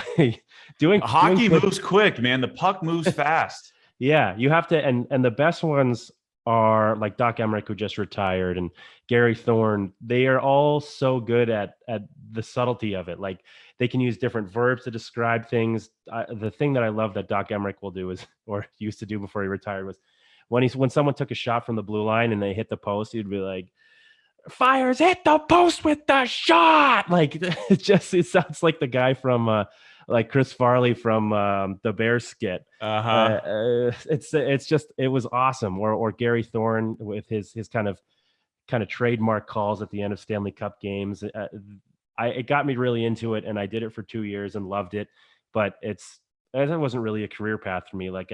hockey moves quick, man. The puck moves fast. Yeah, you have to, and the best ones are like Doc Emmerich, who just retired, and Gary Thorne. They are all so good at the subtlety of it. Like, they can use different verbs to describe things. The thing that I love that Doc Emmerich will do is, or used to do before he retired, was when someone took a shot from the blue line and they hit the post, he'd be like, "Fires hit the post with the shot." Like, it sounds like the guy from like Chris Farley from the Bears skit. It was awesome. Or Gary Thorne with his kind of trademark calls at the end of Stanley Cup games. It got me really into it, and I did it for 2 years and loved it. But it wasn't really a career path for me. Like,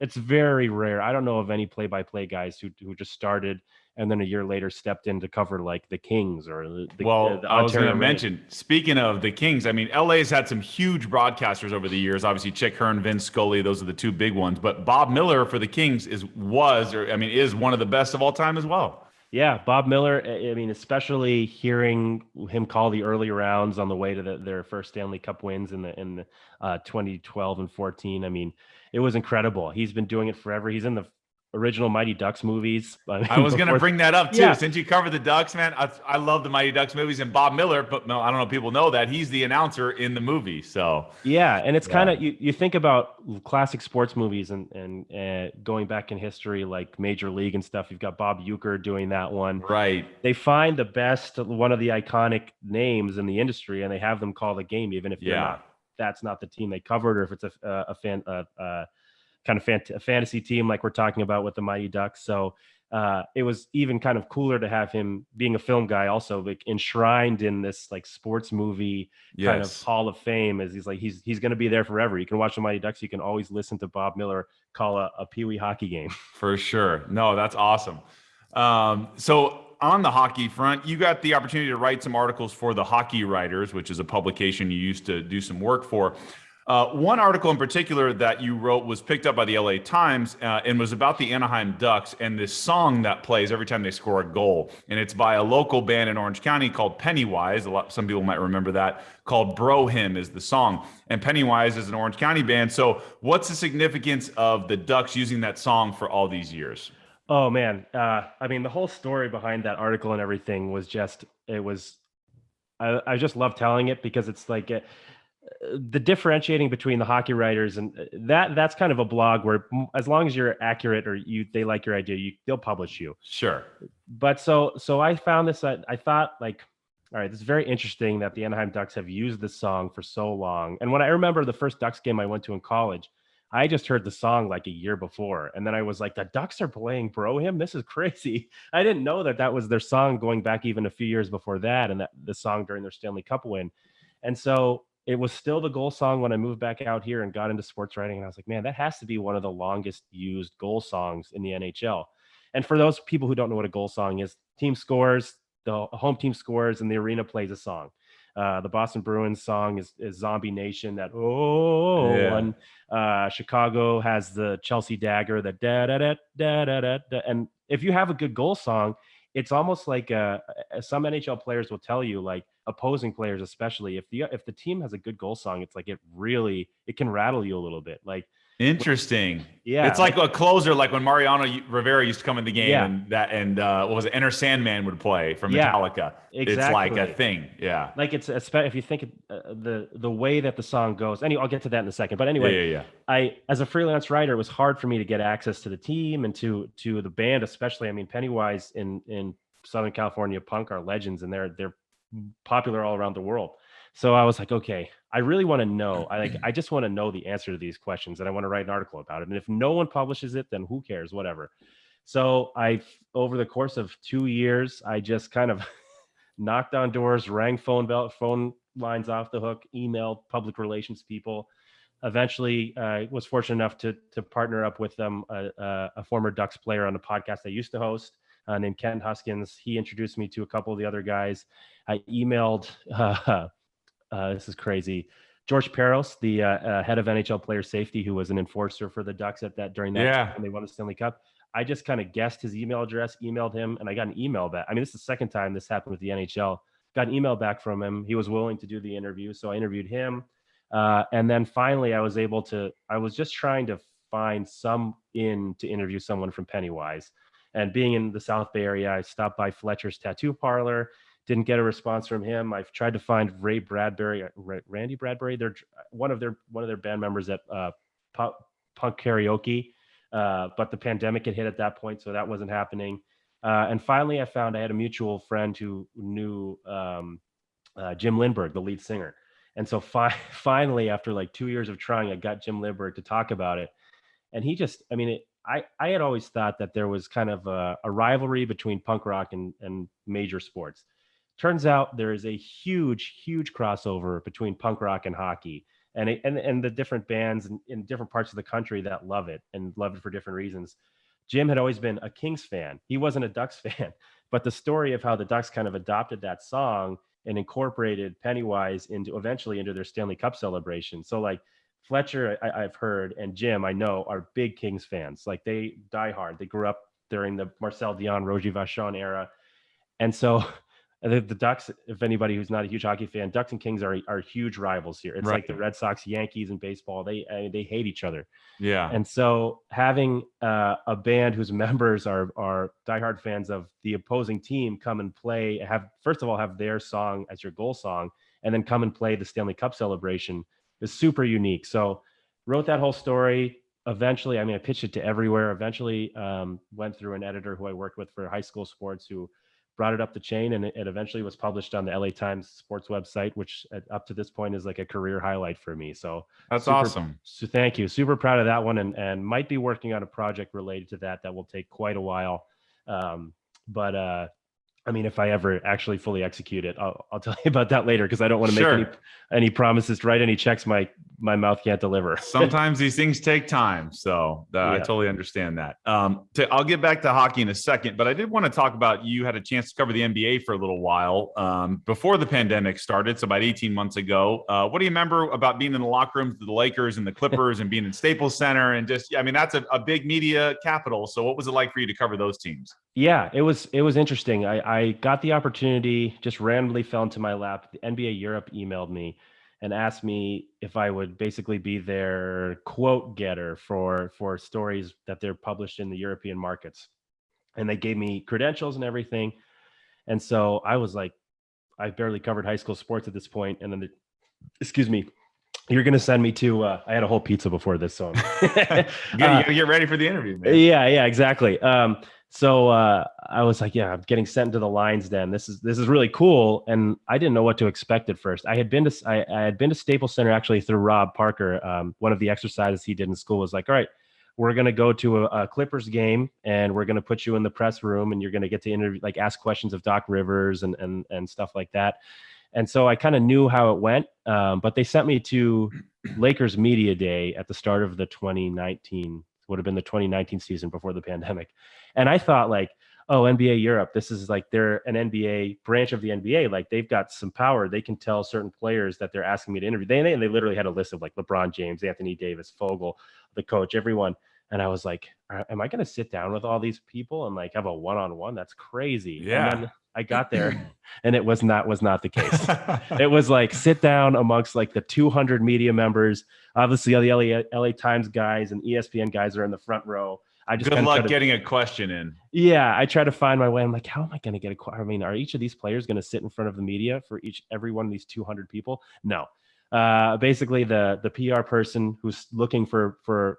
It's very rare. I don't know of any play-by-play guys who just started and then a year later stepped in to cover like the Kings or Well, the I was going Ontario to Reign. mention, speaking of the Kings, I mean, LA's had some huge broadcasters over the years. Obviously, Chick Hearn, Vince Scully, those are the two big ones. But Bob Miller for the Kings is one of the best of all time as well. Yeah, Bob Miller. I mean, especially hearing him call the early rounds on the way to their first Stanley Cup wins in the 2012 and 14. I mean, it was incredible. He's been doing it forever. He's in the original Mighty Ducks movies. I I mean, was going to before, bring that up too. yeah, Since you covered the Ducks, man, I love the Mighty Ducks movies and Bob Miller, but no, I don't know if people know that he's the announcer in the movie. So, yeah, and it's kind yeah, of you think about classic sports movies and going back in history like Major League and stuff. You've got Bob Uecker doing that one. right. They find the best one of the iconic names in the industry and they have them call the game even if Yeah. that's not the team they covered or if it's a fantasy team like we're talking about with the Mighty Ducks. So it was even kind of cooler to have him being a film guy also like enshrined in this like sports movie kind of Yes. hall of fame as he's going to be there forever. You can watch the Mighty Ducks. You can always listen to Bob Miller call a Pee Wee hockey game. For sure. No, that's awesome. So on the hockey front, you got the opportunity to write some articles for the Hockey Writers, which is a publication you used to do some work for. One article in particular that you wrote was picked up by the LA Times and was about the Anaheim Ducks and this song that plays every time they score a goal. And it's by a local band in Orange County called Pennywise. Some people might remember that. Called Bro Hymn is the song. And Pennywise is an Orange County band. So what's the significance of the Ducks using that song for all these years? Oh man. I mean, the whole story behind that article and everything was I just love telling it because it's like the differentiating between the Hockey Writers and that's kind of a blog where as long as you're accurate or they like your idea, they'll publish you. Sure. But so I found this, I thought like, all right, this is very interesting that the Anaheim Ducks have used this song for so long. And when I remember the first Ducks game I went to in college, I just heard the song like a year before. And then I was like, the Ducks are playing Bro Hymn? This is crazy. I didn't know that was their song going back even a few years before that. And that the song during their Stanley Cup win. And so it was still the goal song when I moved back out here and got into sports writing. And I was like, man, that has to be one of the longest used goal songs in the NHL. And for those people who don't know what a goal song is, team scores, the home team scores, and the arena plays a song. The Boston Bruins song is Zombie Nation, that one. Chicago has the Chelsea Dagger, the da da da da da da. And if you have a good goal song, it's almost like some NHL players will tell you, like opposing players especially, if the team has a good goal song, it's like it can rattle you a little bit. Like Interesting. Yeah, It's like a closer, like when Mariano Rivera used to come in the game Yeah. and what was it? Enter Sandman would play from Yeah, Metallica. It's like a exactly. thing. Yeah. Like it's if you think the way that the song goes. Anyway, I'll get to that in a second. But Yeah. anyway, Yeah. Yeah. I as a freelance writer, it was hard for me to get access to the team and to the band, especially. I mean, Pennywise in Southern California punk are legends, and they're popular all around the world. So I was like, okay, I really want to know. I just want to know the answer to these questions, and I want to write an article about it. And if no one publishes it, then who cares? Whatever. So over the course of 2 years, I just kind of knocked on doors, rang phone lines off the hook, emailed public relations people. Eventually, I was fortunate enough to partner up with them, a former Ducks player on a podcast I used to host, named Ken Huskins. He introduced me to a couple of the other guys. I emailed, this is crazy, George Peros, the head of NHL player safety, who was an enforcer for the Ducks during that time when they won the Stanley Cup. I just kind of guessed his email address, emailed him, and I got an email back. I mean, this is the second time this happened with the NHL. Got an email back from him. He was willing to do the interview, so I interviewed him. And then finally, I was just trying to find to interview someone from Pennywise. And being in the South Bay area, I stopped by Fletcher's Tattoo Parlor. Didn't get a response from him. I've tried to find Randy Bradbury. They're one of their band members at Punk Karaoke. But the pandemic had hit at that point, so that wasn't happening. And finally, I had a mutual friend who knew Jim Lindberg, the lead singer. And so finally, after like 2 years of trying, I got Jim Lindberg to talk about it. And he just, I had always thought that there was kind of a rivalry between punk rock and major sports. Turns out there is a huge, huge crossover between punk rock and hockey. and the different bands in different parts of the country that love it and love it for different reasons. Jim had always been a Kings fan. He wasn't a Ducks fan, but the story of how the Ducks kind of adopted that song and incorporated Pennywise eventually into their Stanley Cup celebration. So like Fletcher, I've heard, and Jim, I know, are big Kings fans. Like they die hard. They grew up during the Marcel Dion, Roger Vachon era. And so the Ducks, if anybody who's not a huge hockey fan, Ducks and Kings are huge rivals here. It's like the Red Sox, Yankees in baseball. They hate each other. Yeah. And so having a band whose members are diehard fans of the opposing team come and play, first of all, have their song as your goal song, and then come and play the Stanley Cup celebration is super unique. So wrote that whole story. Eventually, I pitched it to everywhere. Eventually went through an editor who I worked with for high school sports who brought it up the chain, and it eventually was published on the LA Times sports website, which up to this point is like a career highlight for me. So that's awesome. So thank you. Super proud of that one, and might be working on a project related to that will take quite a while. But if I ever actually fully execute it, I'll tell you about that later, because I don't want to make any promises to write any checks my mouth can't deliver. Sometimes these things take time. So I totally understand that. I'll get back to hockey in a second, but I did want to talk about, you had a chance to cover the NBA for a little while before the pandemic started. So about 18 months ago, what do you remember about being in the locker rooms of the Lakers and the Clippers and being in Staples Center? And just, that's a big media capital. So what was it like for you to cover those teams? Yeah, it was interesting. I got the opportunity, just randomly fell into my lap. The NBA Europe emailed me and asked me if I would basically be their quote getter for stories that they're published in the European markets. And they gave me credentials and everything. And so I was like, I barely covered high school sports at this point. And then, excuse me, you're going to send me to, I had a whole pizza before this, so you got to get ready for the interview, man. Yeah, exactly. So I was like, I'm getting sent into the lines den. This is really cool. And I didn't know what to expect at first. I had been to Staples Center actually through Rob Parker. One of the exercises he did in school was like, all right, we're going to go to a Clippers game and we're going to put you in the press room and you're going to get to interview, like ask questions of Doc Rivers and stuff like that. And so I kind of knew how it went. But they sent me to Lakers Media Day at the start of the 2019 season before the pandemic. And I thought like, oh, NBA Europe, this is like, they're an NBA branch of the NBA. Like they've got some power. They can tell certain players that they're asking me to interview. They literally had a list of like LeBron James, Anthony Davis, Fogel, the coach, everyone. And I was like, am I going to sit down with all these people and like have a one-on-one? That's crazy. Yeah. And then I got there and it was not the case. It was like sit down amongst like the 200 media members. Obviously all the LA Times guys and ESPN guys are in the front row. I just good luck getting a question in. Yeah, I try to find my way. I'm like, how am I going to get a question? Are each of these players going to sit in front of the media for every one of these 200 people? No. Basically, the PR person who's looking for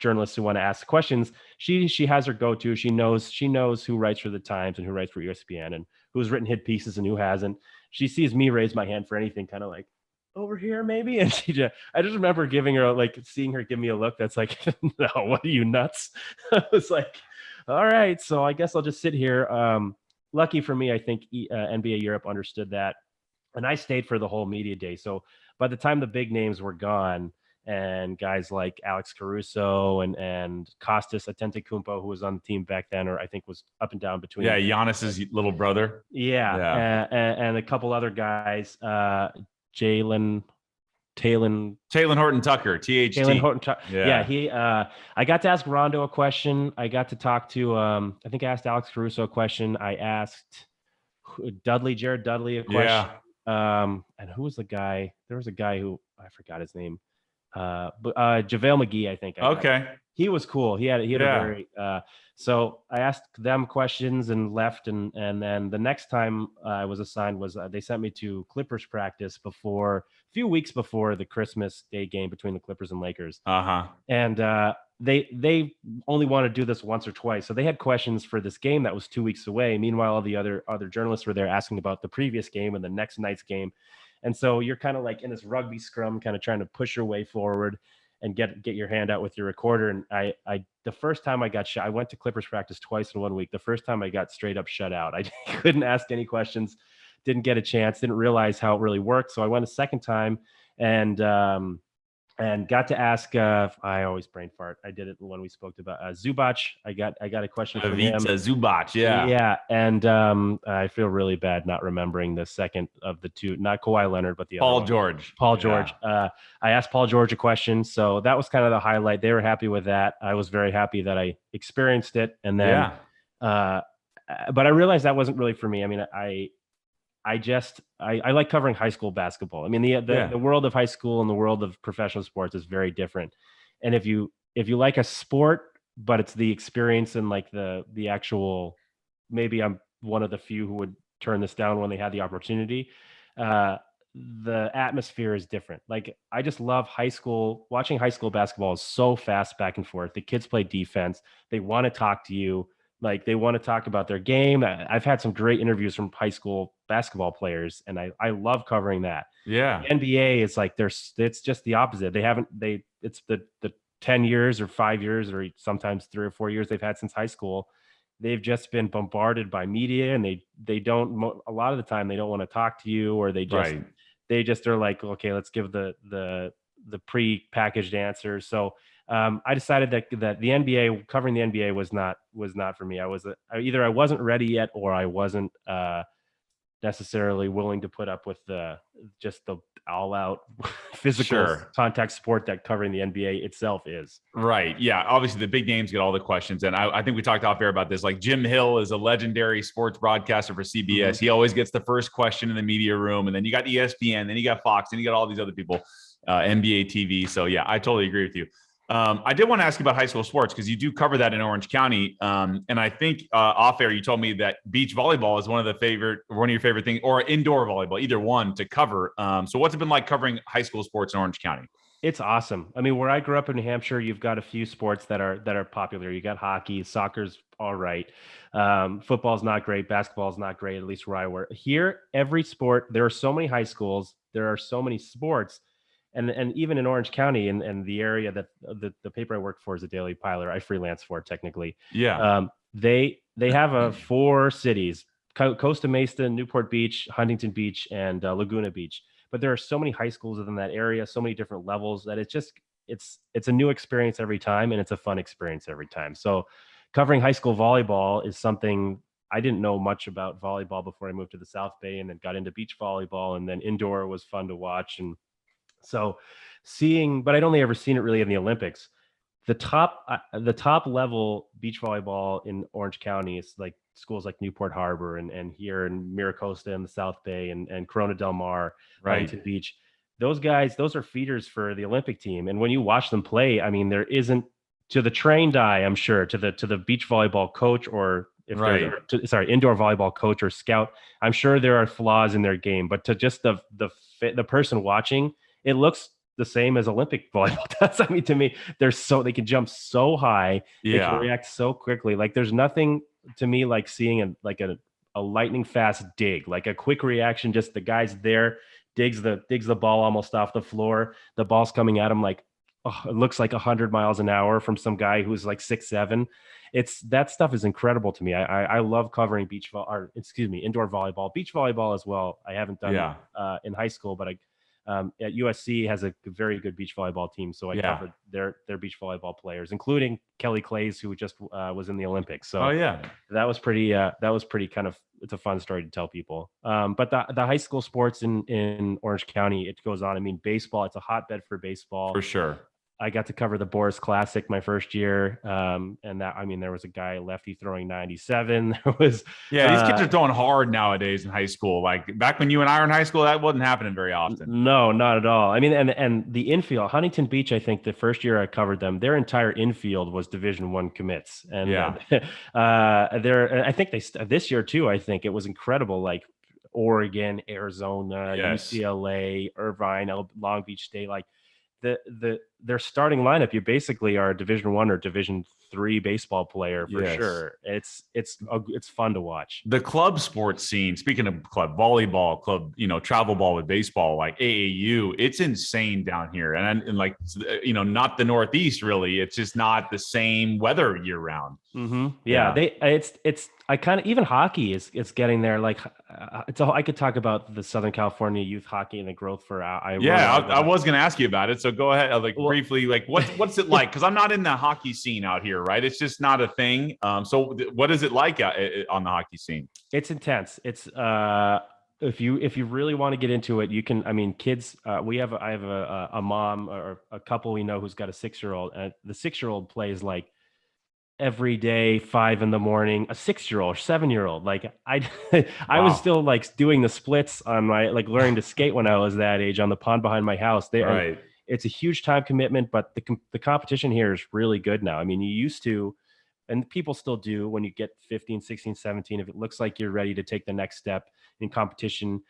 journalists who want to ask questions, she has her go-to. She knows who writes for the Times and who writes for ESPN and who's written hit pieces and who hasn't. She sees me raise my hand for anything, kind of like, over here maybe, and I just remember seeing her give me a look that's like, no, what are you, nuts? I was like, all right, so I guess I'll just sit here. Lucky for me, I think NBA Europe understood that, and I stayed for the whole media day. So by the time the big names were gone and guys like Alex Caruso and Kostas Antetokounmpo, who was on the team back then, or I think was up and down between. Yeah, Giannis's little brother. Yeah. And a couple other guys, Talon Horton Tucker, THT. Talon Horton Tucker. Yeah, he. I got to ask Rondo a question. I got to talk to. I think I asked Alex Caruso a question. I asked Jared Dudley a question. Yeah. And who was the guy? There was a guy who I forgot his name. But JaVale McGee, I think. Okay. He was cool. He had a very. So I asked them questions and left, and then the next time I was assigned was they sent me to Clippers practice a few weeks before the Christmas Day game between the Clippers and Lakers. And they only want to do this once or twice, so they had questions for this game that was 2 weeks away. Meanwhile, all the other journalists were there asking about the previous game and the next night's game, and so you're kind of like in this rugby scrum, kind of trying to push your way forward and get your hand out with your recorder. And I the first time I got shut, I went to Clippers practice twice in 1 week. The first time I got straight up shut out. I couldn't ask any questions, didn't get a chance, didn't realize how it really worked. So I went a second time, and and got to ask. I always brain fart. I did it when we spoke about Zubac. I got a question from him. Ivica Zubac, yeah. Yeah, and I feel really bad not remembering the second of the two, not Kawhi Leonard, but the other Paul one. George. Paul George. I asked Paul George a question, so that was kind of the highlight. They were happy with that. I was very happy that I experienced it, and then, but I realized that wasn't really for me. I mean, I like covering high school basketball. I mean, the world of high school and the world of professional sports is very different. And if you like a sport, but it's the experience and like the actual, maybe I'm one of the few who would turn this down when they had the opportunity. The atmosphere is different. Like, I just love watching high school basketball is so fast back and forth. The kids play defense. They want to talk to you. Like, they want to talk about their game. I've had some great interviews from high school basketball players, and I love covering that. Yeah. The NBA is like, it's just the opposite. It's the 10 years or 5 years or sometimes 3 or 4 years they've had since high school. They've just been bombarded by media, and they don't, a lot of the time they don't want to talk to you, or they just are like, okay, let's give the pre-packaged answers. So I decided that the NBA, covering the NBA was not for me. Either I wasn't ready yet, or I wasn't necessarily willing to put up with the all-out physical contact sport that covering the NBA itself is. Right. Yeah. Obviously, the big names get all the questions. And I think we talked off air about this. Like, Jim Hill is a legendary sports broadcaster for CBS. Mm-hmm. He always gets the first question in the media room. And then you got ESPN, then you got Fox, and you got all these other people, NBA TV. So, yeah, I totally agree with you. I did want to ask you about high school sports, because you do cover that in Orange County. And I think off air, you told me that beach volleyball is one of your favorite things, or indoor volleyball, either one, to cover. So what's it been like covering high school sports in Orange County? It's awesome. I mean, where I grew up in New Hampshire, you've got a few sports that are popular. You got hockey, soccer's all right. Football's not great. Basketball's not great, at least where I work. Here, every sport, there are so many high schools, there are so many sports. And even in Orange County and the area that the paper I work for is a Daily Piler. I freelance for it technically. Yeah. They have 4 cities: Costa Mesa, Newport Beach, Huntington Beach, and Laguna Beach. But there are so many high schools within that area, so many different levels, that it's a new experience every time, and it's a fun experience every time. So covering high school volleyball is something I didn't know much about volleyball before I moved to the South Bay, and then got into beach volleyball, and then indoor was fun to watch. And so but I'd only ever seen it really in the Olympics. The top level beach volleyball in Orange County is like schools like Newport Harbor and here in Miracosta in the South Bay and Corona Del Mar, Huntington Beach. Those guys, those are feeders for the Olympic team. And when you watch them play, I mean, there isn't, to the trained eye, I'm sure, to the beach volleyball coach, or indoor volleyball coach or scout, I'm sure there are flaws in their game. But to just the person watching, it looks the same as Olympic volleyball does. I mean, to me, they can jump so high, they can react so quickly. Like, there's nothing to me like seeing a lightning fast dig, like a quick reaction. Just the guy's there, digs the ball almost off the floor. The ball's coming at him like, it looks like 100 miles an hour from some guy who's like 6'7". That stuff is incredible to me. I love covering indoor volleyball, beach volleyball as well. I haven't done in high school, but at USC has a very good beach volleyball team. So I covered their beach volleyball players, including Kelly Clays, who just was in the Olympics. So that was pretty kind of, it's a fun story to tell people. But the high school sports in Orange County, it goes on. I mean, baseball, it's a hotbed for baseball. For sure. I got to cover the Boris Classic my first year. And that, I mean, there was a guy lefty throwing 97. There was, these kids are throwing hard nowadays in high school. Like, back when you and I were in high school, that wasn't happening very often. No, not at all. I mean, and the infield, Huntington Beach, I think the first year I covered them, their entire infield was Division I commits. And I think this year too, I think it was incredible. Like Oregon, Arizona, UCLA, Irvine, Long Beach State, like their starting lineup, you basically are a Division I or Division III baseball player for sure. It's fun to watch. The club sports scene, speaking of club volleyball, club, travel ball with baseball, like AAU, it's insane down here. And like, not the Northeast really. It's just not the same weather year round. Mm-hmm. Yeah. I kind of, even hockey it's getting there. Like I could talk about the Southern California youth hockey and the growth for I was going to ask you about it. So go ahead. Briefly, like what's it like? Cause I'm not in the hockey scene out here, right? It's just not a thing. So what is it like on the hockey scene? It's intense. It's, if you really want to get into it, you can. I mean, kids. I have a mom or a couple we know who's got a 6-year-old, and the 6-year-old plays like every day, 5 a.m, a 6-year-old, 7-year-old. Like I was still like doing the splits on my, like learning to skate when I was that age on the pond behind my house. Right. It's a huge time commitment, but the competition here is really good now. I mean, you used to, and people still do, when you get 15, 16, 17, if it looks like you're ready to take the next step in competition,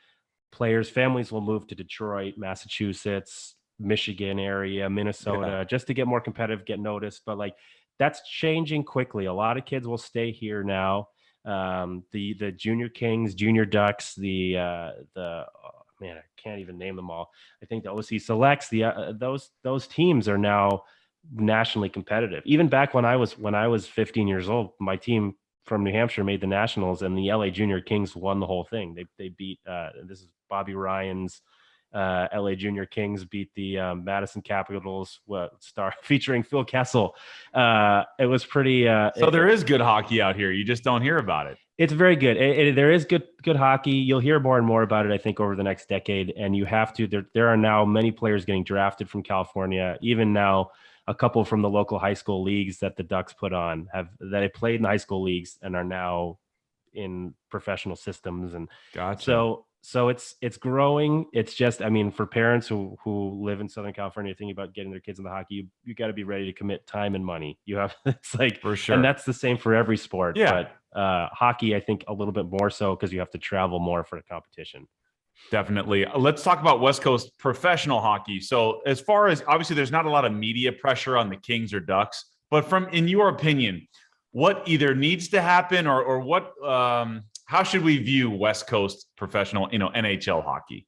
families will move to Detroit, Massachusetts, Michigan area, Minnesota, just to get more competitive, get noticed. But like, that's changing quickly. A lot of kids will stay here now. The Junior Kings, Junior Ducks, man, I can't even name them all. I think the OC Selects, those teams are now nationally competitive. Even back when I was 15 years old, my team from New Hampshire made the nationals, and the LA Junior Kings won the whole thing. They beat this is Bobby Ryan's LA Junior Kings beat the Madison Capitals star featuring Phil Kessel. It was pretty. So there is good hockey out here. You just don't hear about it. It's very good. There is good hockey. You'll hear more and more about it, I think, over the next decade. And you have to. There are now many players getting drafted from California. Even now, a couple from the local high school leagues that the Ducks put on that have played in the high school leagues and are now in professional systems. And gotcha. So it's growing. It's just, I mean, for parents who live in Southern California thinking about getting their kids in the hockey, you got to be ready to commit time and money. You have, it's like, for sure. And that's the same for every sport. Yeah. But hockey, I think a little bit more so because you have to travel more for the competition. Definitely. Let's talk about West Coast professional hockey. So as far as, obviously there's not a lot of media pressure on the Kings or Ducks, but in your opinion, what either needs to happen or what, how should we view West Coast professional, NHL hockey?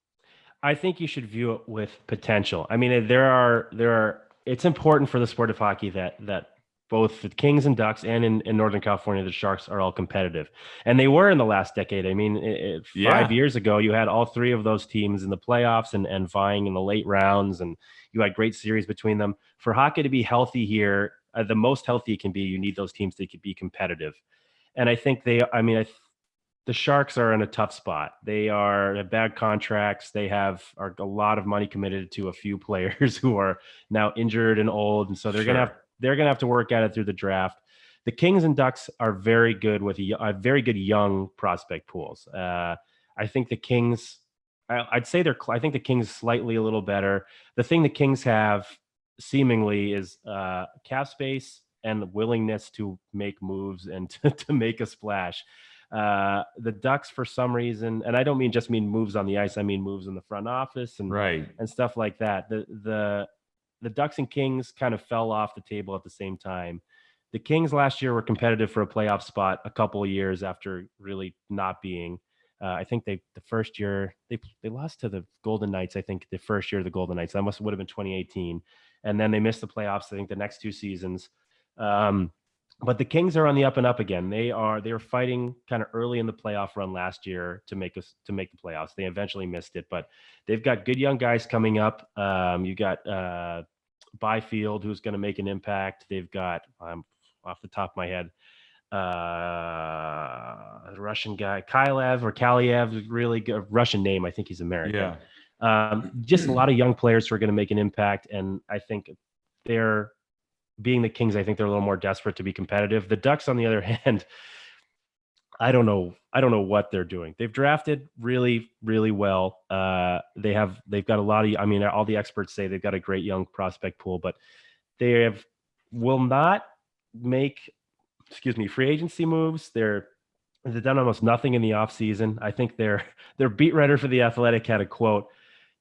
I think you should view it with potential. I mean, it's important for the sport of hockey that both the Kings and Ducks and in Northern California, the Sharks are all competitive. And they were in the last decade. I mean, 5 years ago, you had all three of those teams in the playoffs and vying in the late rounds, and you had great series between them. For hockey to be healthy here, the most healthy it can be, you need those teams to be competitive. And I think the Sharks are in a tough spot. They have bad contracts. They are a lot of money committed to a few players who are now injured and old. And so they're going to have to work at it through the draft. The Kings and Ducks are very good with very good young prospect pools. I think the Kings, I think the Kings slightly a little better. The thing the Kings have seemingly is cap space and the willingness to make moves and to make a splash. The Ducks, for some reason, and I don't mean moves on the ice, I mean moves in the front office and stuff like that. The Ducks and Kings kind of fell off the table at the same time. The Kings last year were competitive for a playoff spot a couple of years after really not being. I think the first year they lost to the Golden Knights. I think the first year of the Golden Knights, that would have been 2018, and then they missed the playoffs. I think the next two seasons. But the Kings are on the up and up again. They were fighting kind of early in the playoff run last year to make the playoffs. They eventually missed it, but they've got good young guys coming up. You got Byfield, who's going to make an impact. They've got, off the top of my head, the Russian guy, Kaliev, really good Russian name. I think he's American. Yeah. Just a lot of young players who are going to make an impact, and I think they're, being the Kings, I think they're a little more desperate to be competitive. The Ducks, on the other hand, I don't know what they're doing. They've drafted really, really well. They've got a lot of, I mean, all the experts say they've got a great young prospect pool, but they will not make, free agency moves. They've done almost nothing in the offseason. I think their beat writer for The Athletic had a quote.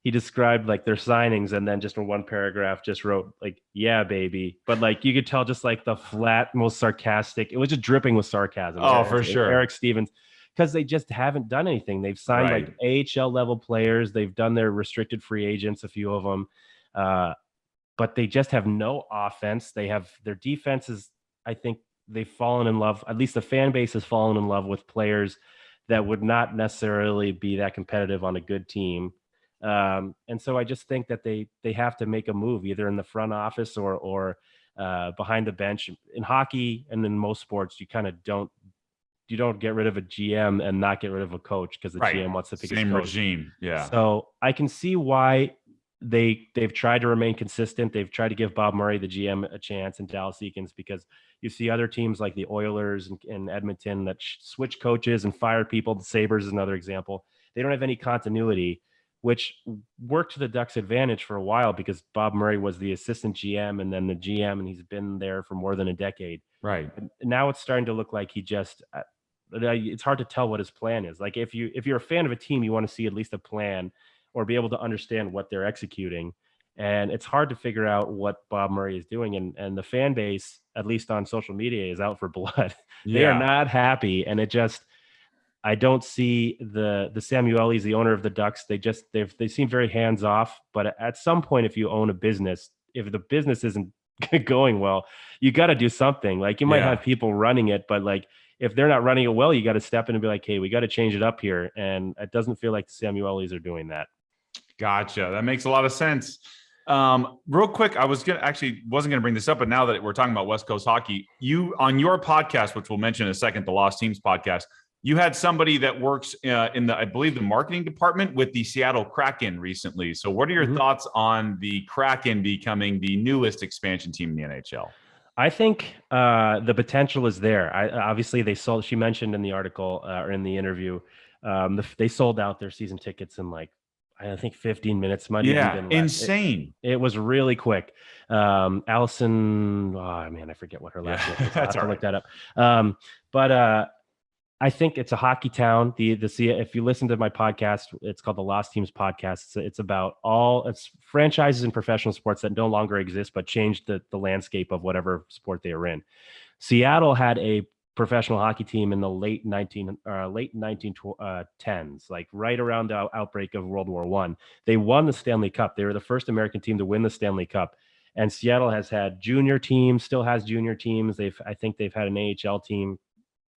he described like their signings, and then just in one paragraph just wrote like, "Yeah, baby," but like you could tell just like the flat, most sarcastic. It was just dripping with sarcasm. Oh, for sure. Eric Stevens, because they just haven't done anything. They've signed like AHL level players. They've done their restricted free agents, a few of them, but they just have no offense. They have their defenses. I think they've fallen in love. At least the fan base has fallen in love with players that would not necessarily be that competitive on a good team. And so I just think that they have to make a move either in the front office or behind the bench. In hockey and in most sports, you kind of don't get rid of a GM and not get rid of a coach because the GM wants to pick his coach. Regime. Yeah. So I can see why they've tried to remain consistent. They've tried to give Bob Murray, the GM, a chance, and Dallas Eakins, because you see other teams like the Oilers and Edmonton that switch coaches and fire people. The Sabres is another example. They don't have any continuity, which worked to the Ducks' advantage for a while because Bob Murray was the assistant GM and then the GM, and he's been there for more than a decade. Right. And now it's starting to look like he just it's hard to tell what his plan is. Like if you're a fan of a team, you want to see at least a plan or be able to understand what they're executing. And it's hard to figure out what Bob Murray is doing. And the fan base, at least on social media, is out for blood. They are not happy. And I don't see the Samuelis, the owner of the Ducks. They seem very hands off, but at some point, if you own a business, if the business isn't going well, you got to do something. Like you might have people running it, but like, if they're not running it well, you got to step in and be like, hey, we got to change it up here. And it doesn't feel like the Samuelis are doing that. Gotcha. That makes a lot of sense. Real quick, wasn't going to bring this up, but now that we're talking about West Coast hockey, you on your podcast, which we'll mention in a second, the Lost Teams podcast, you had somebody that works in I believe the marketing department with the Seattle Kraken recently. So what are your thoughts on the Kraken becoming the newest expansion team in the NHL? I think the potential is there. Obviously they sold, she mentioned in the article or in the interview, they sold out their season tickets in like, I think 15 minutes. Might even been less. Insane. It was really quick. Allison, I forget what her last name is. I'll have to look that up. But I think it's a hockey town. If you listen to my podcast, it's called the Lost Teams podcast. It's about it's franchises in professional sports that no longer exist, but changed the landscape of whatever sport they are in. Seattle had a professional hockey team in the late 1910s, like right around the outbreak of World War I. They won the Stanley Cup. They were the first American team to win the Stanley Cup. And Seattle has had junior teams, still has junior teams. I think they've had an AHL team,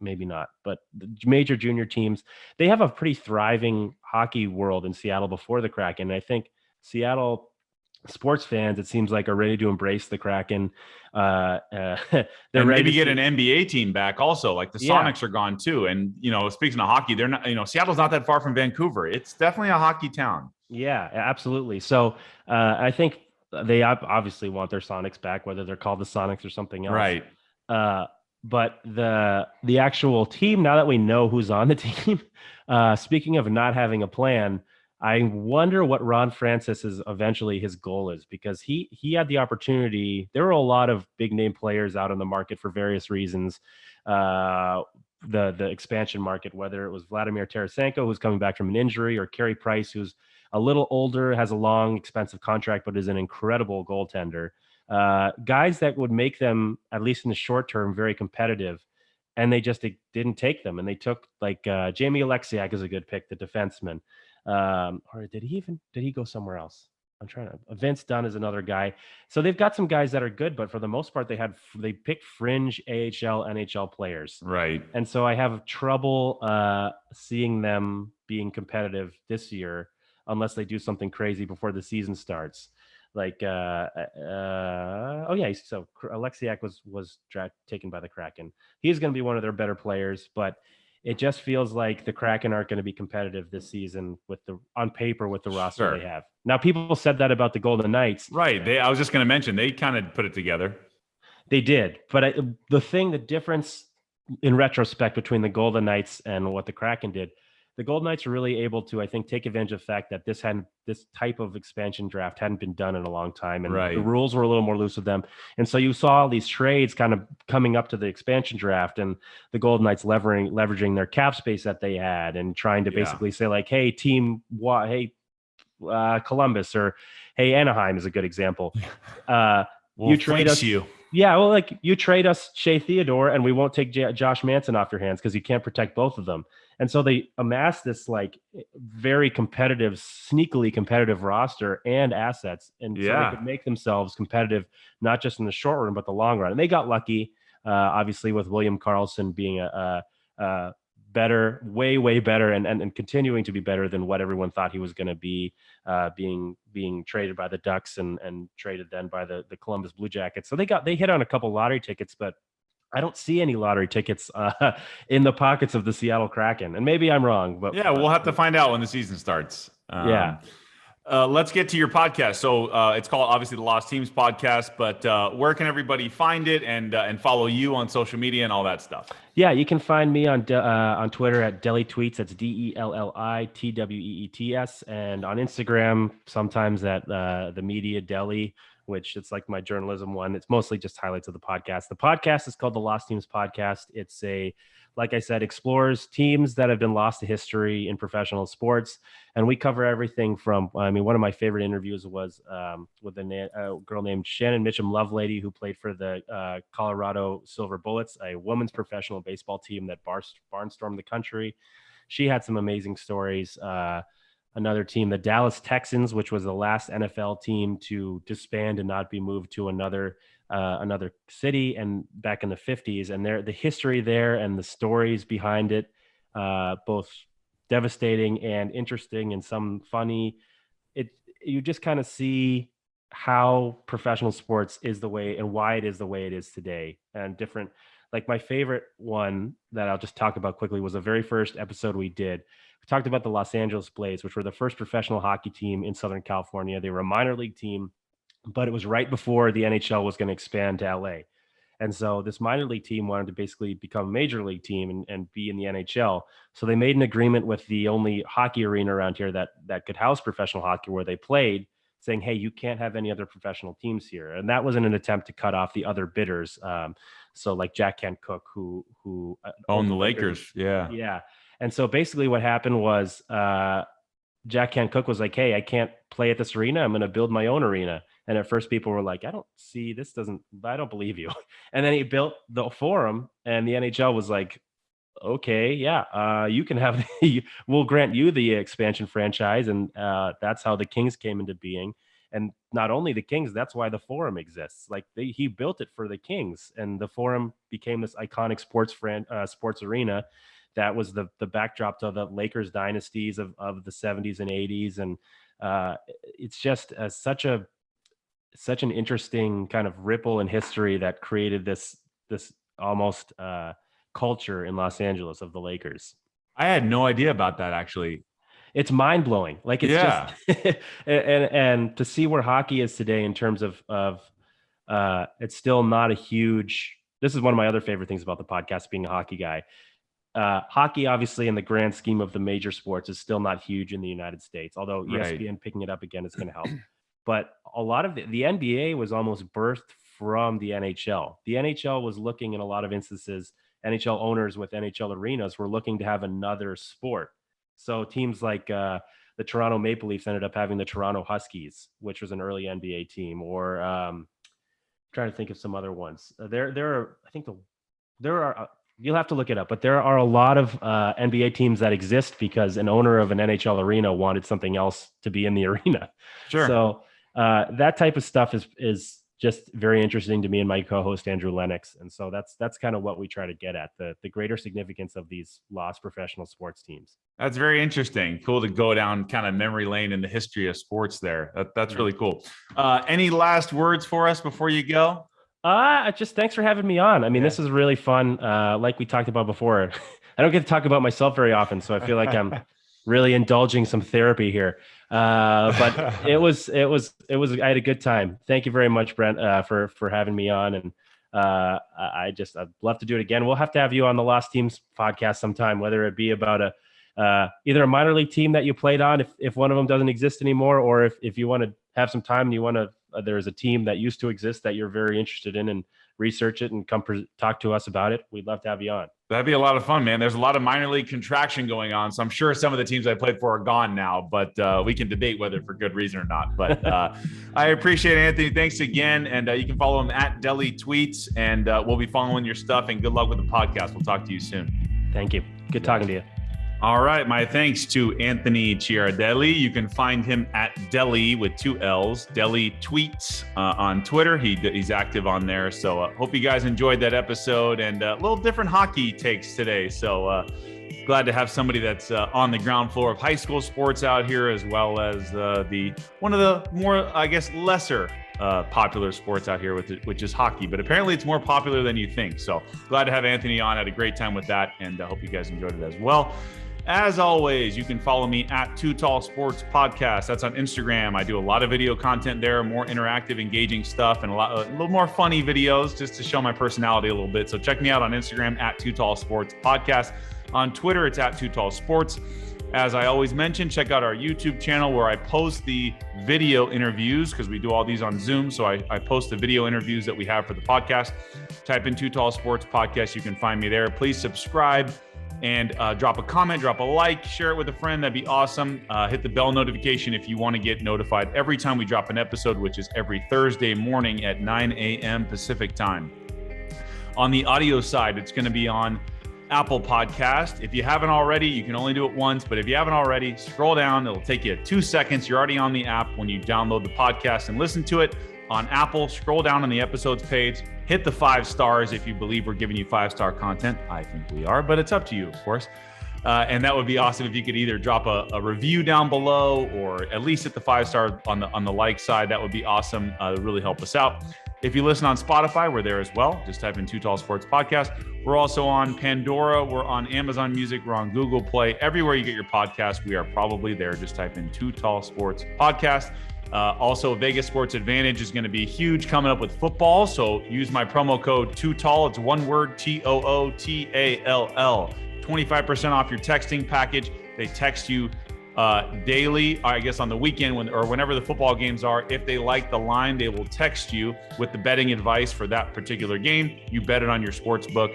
maybe not, but the major junior teams. They have a pretty thriving hockey world in Seattle before the Kraken. And I think Seattle sports fans, it seems like, are ready to embrace the Kraken. They're ready to get an NBA team back also. Like the Sonics are gone too. And, speaking of hockey, they're not, Seattle's not that far from Vancouver. It's definitely a hockey town. Yeah, absolutely. So I think they obviously want their Sonics back, whether they're called the Sonics or something else. Right. But the actual team, now that we know who's on the team, speaking of not having a plan, I wonder what Ron Francis is eventually his goal is, because he had the opportunity. There were a lot of big name players out on the market for various reasons. The expansion market, whether it was Vladimir Tarasenko, who's coming back from an injury, or Carey Price, who's a little older, has a long, expensive contract, but is an incredible goaltender. Guys that would make them, at least in the short term, very competitive. And they didn't take them. And they took Jamie Alexiak is a good pick, the defenseman. Or did he go somewhere else? I'm trying to. Vince Dunn is another guy. So they've got some guys that are good, but for the most part, they picked fringe AHL, NHL players. Right. And so I have trouble seeing them being competitive this year unless they do something crazy before the season starts. So Alexiak was taken by the Kraken. He's going to be one of their better players, but it just feels like the Kraken aren't going to be competitive this season on paper with the roster they have. Now, people said that about the Golden Knights. Right. I was just going to mention, they kind of put it together. They did. But the difference in retrospect between the Golden Knights and what the Kraken did, the Golden Knights are really able to, I think, take advantage of the fact that this type of expansion draft hadn't been done in a long time, and the rules were a little more loose with them. And so you saw all these trades kind of coming up to the expansion draft, and the Golden Knights leveraging their cap space that they had and trying to basically say like, hey, team, Columbus, or hey, Anaheim is a good example. You trade us. Yeah, well, like you trade us Shea Theodore, and we won't take Josh Manson off your hands because you can't protect both of them. And so they amassed this like very competitive, sneakily competitive roster and assets, and so they could make themselves competitive not just in the short run but the long run. And they got lucky, obviously, with William Karlsson being a better, way better, and continuing to be better than what everyone thought he was going to be, being traded by the Ducks and traded then by the Columbus Blue Jackets. So they hit on a couple lottery tickets, but I don't see any lottery tickets in the pockets of the Seattle Kraken. And maybe I'm wrong, but we'll have to find out when the season starts. Let's get to your podcast. So it's called, obviously, the Lost Teams Podcast, but where can everybody find it and follow you on social media and all that stuff? Yeah, you can find me on Twitter at Delli Tweets. That's DELLITWEETS, and on Instagram sometimes at the Media Delli, which it's like my journalism one. It's mostly just highlights of the podcast. The podcast is called the Lost Teams Podcast. It's like I said, explores teams that have been lost to history in professional sports. And we cover everything from, one of my favorite interviews was with a girl named Shannon Mitchum-Lovelady, who played for the Colorado Silver Bullets, a women's professional baseball team that barnstormed the country. She had some amazing stories. Another team, the Dallas Texans, which was the last NFL team to disband and not be moved to another city, and back in the 50s, and the history there and the stories behind it, both devastating and interesting and some funny. You just kind of see how professional sports is the way and why it is the way it is today, and different. Like my favorite one that I'll just talk about quickly was the very first episode we did. We talked about the Los Angeles Blaze, which were the first professional hockey team in Southern California. They were a minor league team, but it was right before the NHL was going to expand to LA. And so this minor league team wanted to basically become a major league team and be in the NHL. So they made an agreement with the only hockey arena around here that could house professional hockey where they played, saying, hey, you can't have any other professional teams here. And that was in an attempt to cut off the other bidders. So like Jack Kent Cooke, who owned the Lakers. Yeah. And so basically what happened was Jack Kent Cooke was like, hey, I can't play at this arena. I'm going to build my own arena. And at first people were like, I don't believe you. And then he built the Forum, and the NHL was like, okay, yeah, you can have, we'll grant you the expansion franchise. And that's how the Kings came into being. And not only the Kings, that's why the Forum exists. Like he built it for the Kings, and the Forum became this iconic sports arena that was the backdrop to the Lakers dynasties of the 70s and 80s. And it's just such an interesting kind of ripple in history that created this almost culture in Los Angeles of the Lakers. I had no idea about that, actually. It's mind blowing. Like it's just, and to see where hockey is today in terms of it's still not a huge, this is one of my other favorite things about the podcast, being a hockey guy. Hockey, obviously, in the grand scheme of the major sports, is still not huge in the United States, although ESPN picking it up again is going to help. But a lot of the NBA was almost birthed from the NHL. The NHL was looking, in a lot of instances, NHL owners with NHL arenas were looking to have another sport. So teams like the Toronto Maple Leafs ended up having the Toronto Huskies, which was an early NBA team, or trying to think of some other ones. You'll have to look it up, but there are a lot of NBA teams that exist because an owner of an NHL arena wanted something else to be in the arena. Sure. So that type of stuff is just very interesting to me and my co-host Andrew Lennox. And so that's kind of what we try to get at, the greater significance of these lost professional sports teams. That's very interesting. Cool to go down kind of memory lane in the history of sports there. That's really cool. Any last words for us before you go? Just thanks for having me on. I mean, This is really fun. Like we talked about before, I don't get to talk about myself very often, so I feel like I'm really indulging some therapy here. But it was, I had a good time. Thank you very much, Brent, for having me on. And I'd love to do it again. We'll have to have you on the Lost Teams podcast sometime, whether it be about either a minor league team that you played on, if one of them doesn't exist anymore, or if you want to have some time and you want to, there's a team that used to exist that you're very interested in and research it and come talk to us about it, we'd love to have you on. That'd be a lot of fun, man. There's a lot of minor league contraction going on, so I'm sure some of the teams I played for are gone now, but we can debate whether for good reason or not. But I appreciate it, Anthony. Thanks again, and you can follow him at Deli Tweets, and we'll be following your stuff, and good luck with the podcast. We'll talk to you soon. Thank you. Good talking to you. All right. My thanks to Anthony Ciardelli. You can find him at Deli with 2 L's, Deli Tweets on Twitter. He's active on there. So hope you guys enjoyed that episode, and a little different hockey takes today. So glad to have somebody that's on the ground floor of high school sports out here, as well as one of the more, I guess, lesser popular sports out here, which is hockey. But apparently it's more popular than you think. So glad to have Anthony on. Had a great time with that, and I hope you guys enjoyed it as well. As always, you can follow me at Too Tall Sports Podcast. That's on Instagram. I do a lot of video content there, more interactive, engaging stuff, and a little more funny videos just to show my personality a little bit. So check me out on Instagram at Too Tall Sports Podcast. On Twitter, it's at Too Tall Sports. As I always mention, check out our YouTube channel where I post the video interviews, because we do all these on Zoom. So I post the video interviews that we have for the podcast. Type in Too Tall Sports Podcast. You can find me there. Please subscribe. And drop a comment, drop a like, share it with a friend. That'd be awesome. Hit the bell notification if you want to get notified every time we drop an episode, which is every Thursday morning at 9 a.m. Pacific time. On the audio side, it's going to be on Apple Podcast. If you haven't already, you can only do it once. But if you haven't already, scroll down. It'll take you 2 seconds. You're already on the app when you download the podcast and listen to it. On Apple, scroll down on the episodes page, hit the 5 stars if you believe we're giving you 5-star content. I think we are, but it's up to you, of course. And that would be awesome if you could either drop a review down below, or at least hit the 5-star on the like side. That would be awesome. It would really help us out. If you listen on Spotify, we're there as well. Just type in Too Tall Sports Podcast. We're also on Pandora. We're on Amazon Music. We're on Google Play. Everywhere you get your podcast, we are probably there. Just type in Too Tall Sports Podcast. Also, Vegas Sports Advantage is going to be huge coming up with football. So use my promo code TOOTALL. It's one word, TOOTALL. 25% off your texting package. They text you daily, I guess on the weekend whenever the football games are. If they like the line, they will text you with the betting advice for that particular game. You bet it on your sports book.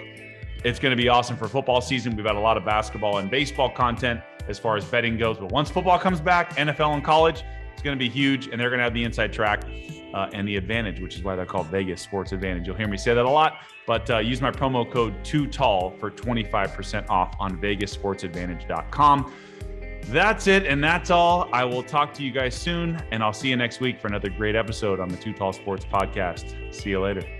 It's going to be awesome for football season. We've had a lot of basketball and baseball content as far as betting goes. But once football comes back, NFL and college, it's going to be huge, and they're going to have the inside track and the advantage, which is why they're called Vegas Sports Advantage. You'll hear me say that a lot, but use my promo code TOOTALL for 25% off on vegassportsadvantage.com. That's it, and that's all. I will talk to you guys soon, and I'll see you next week for another great episode on the Too Tall Sports Podcast. See you later.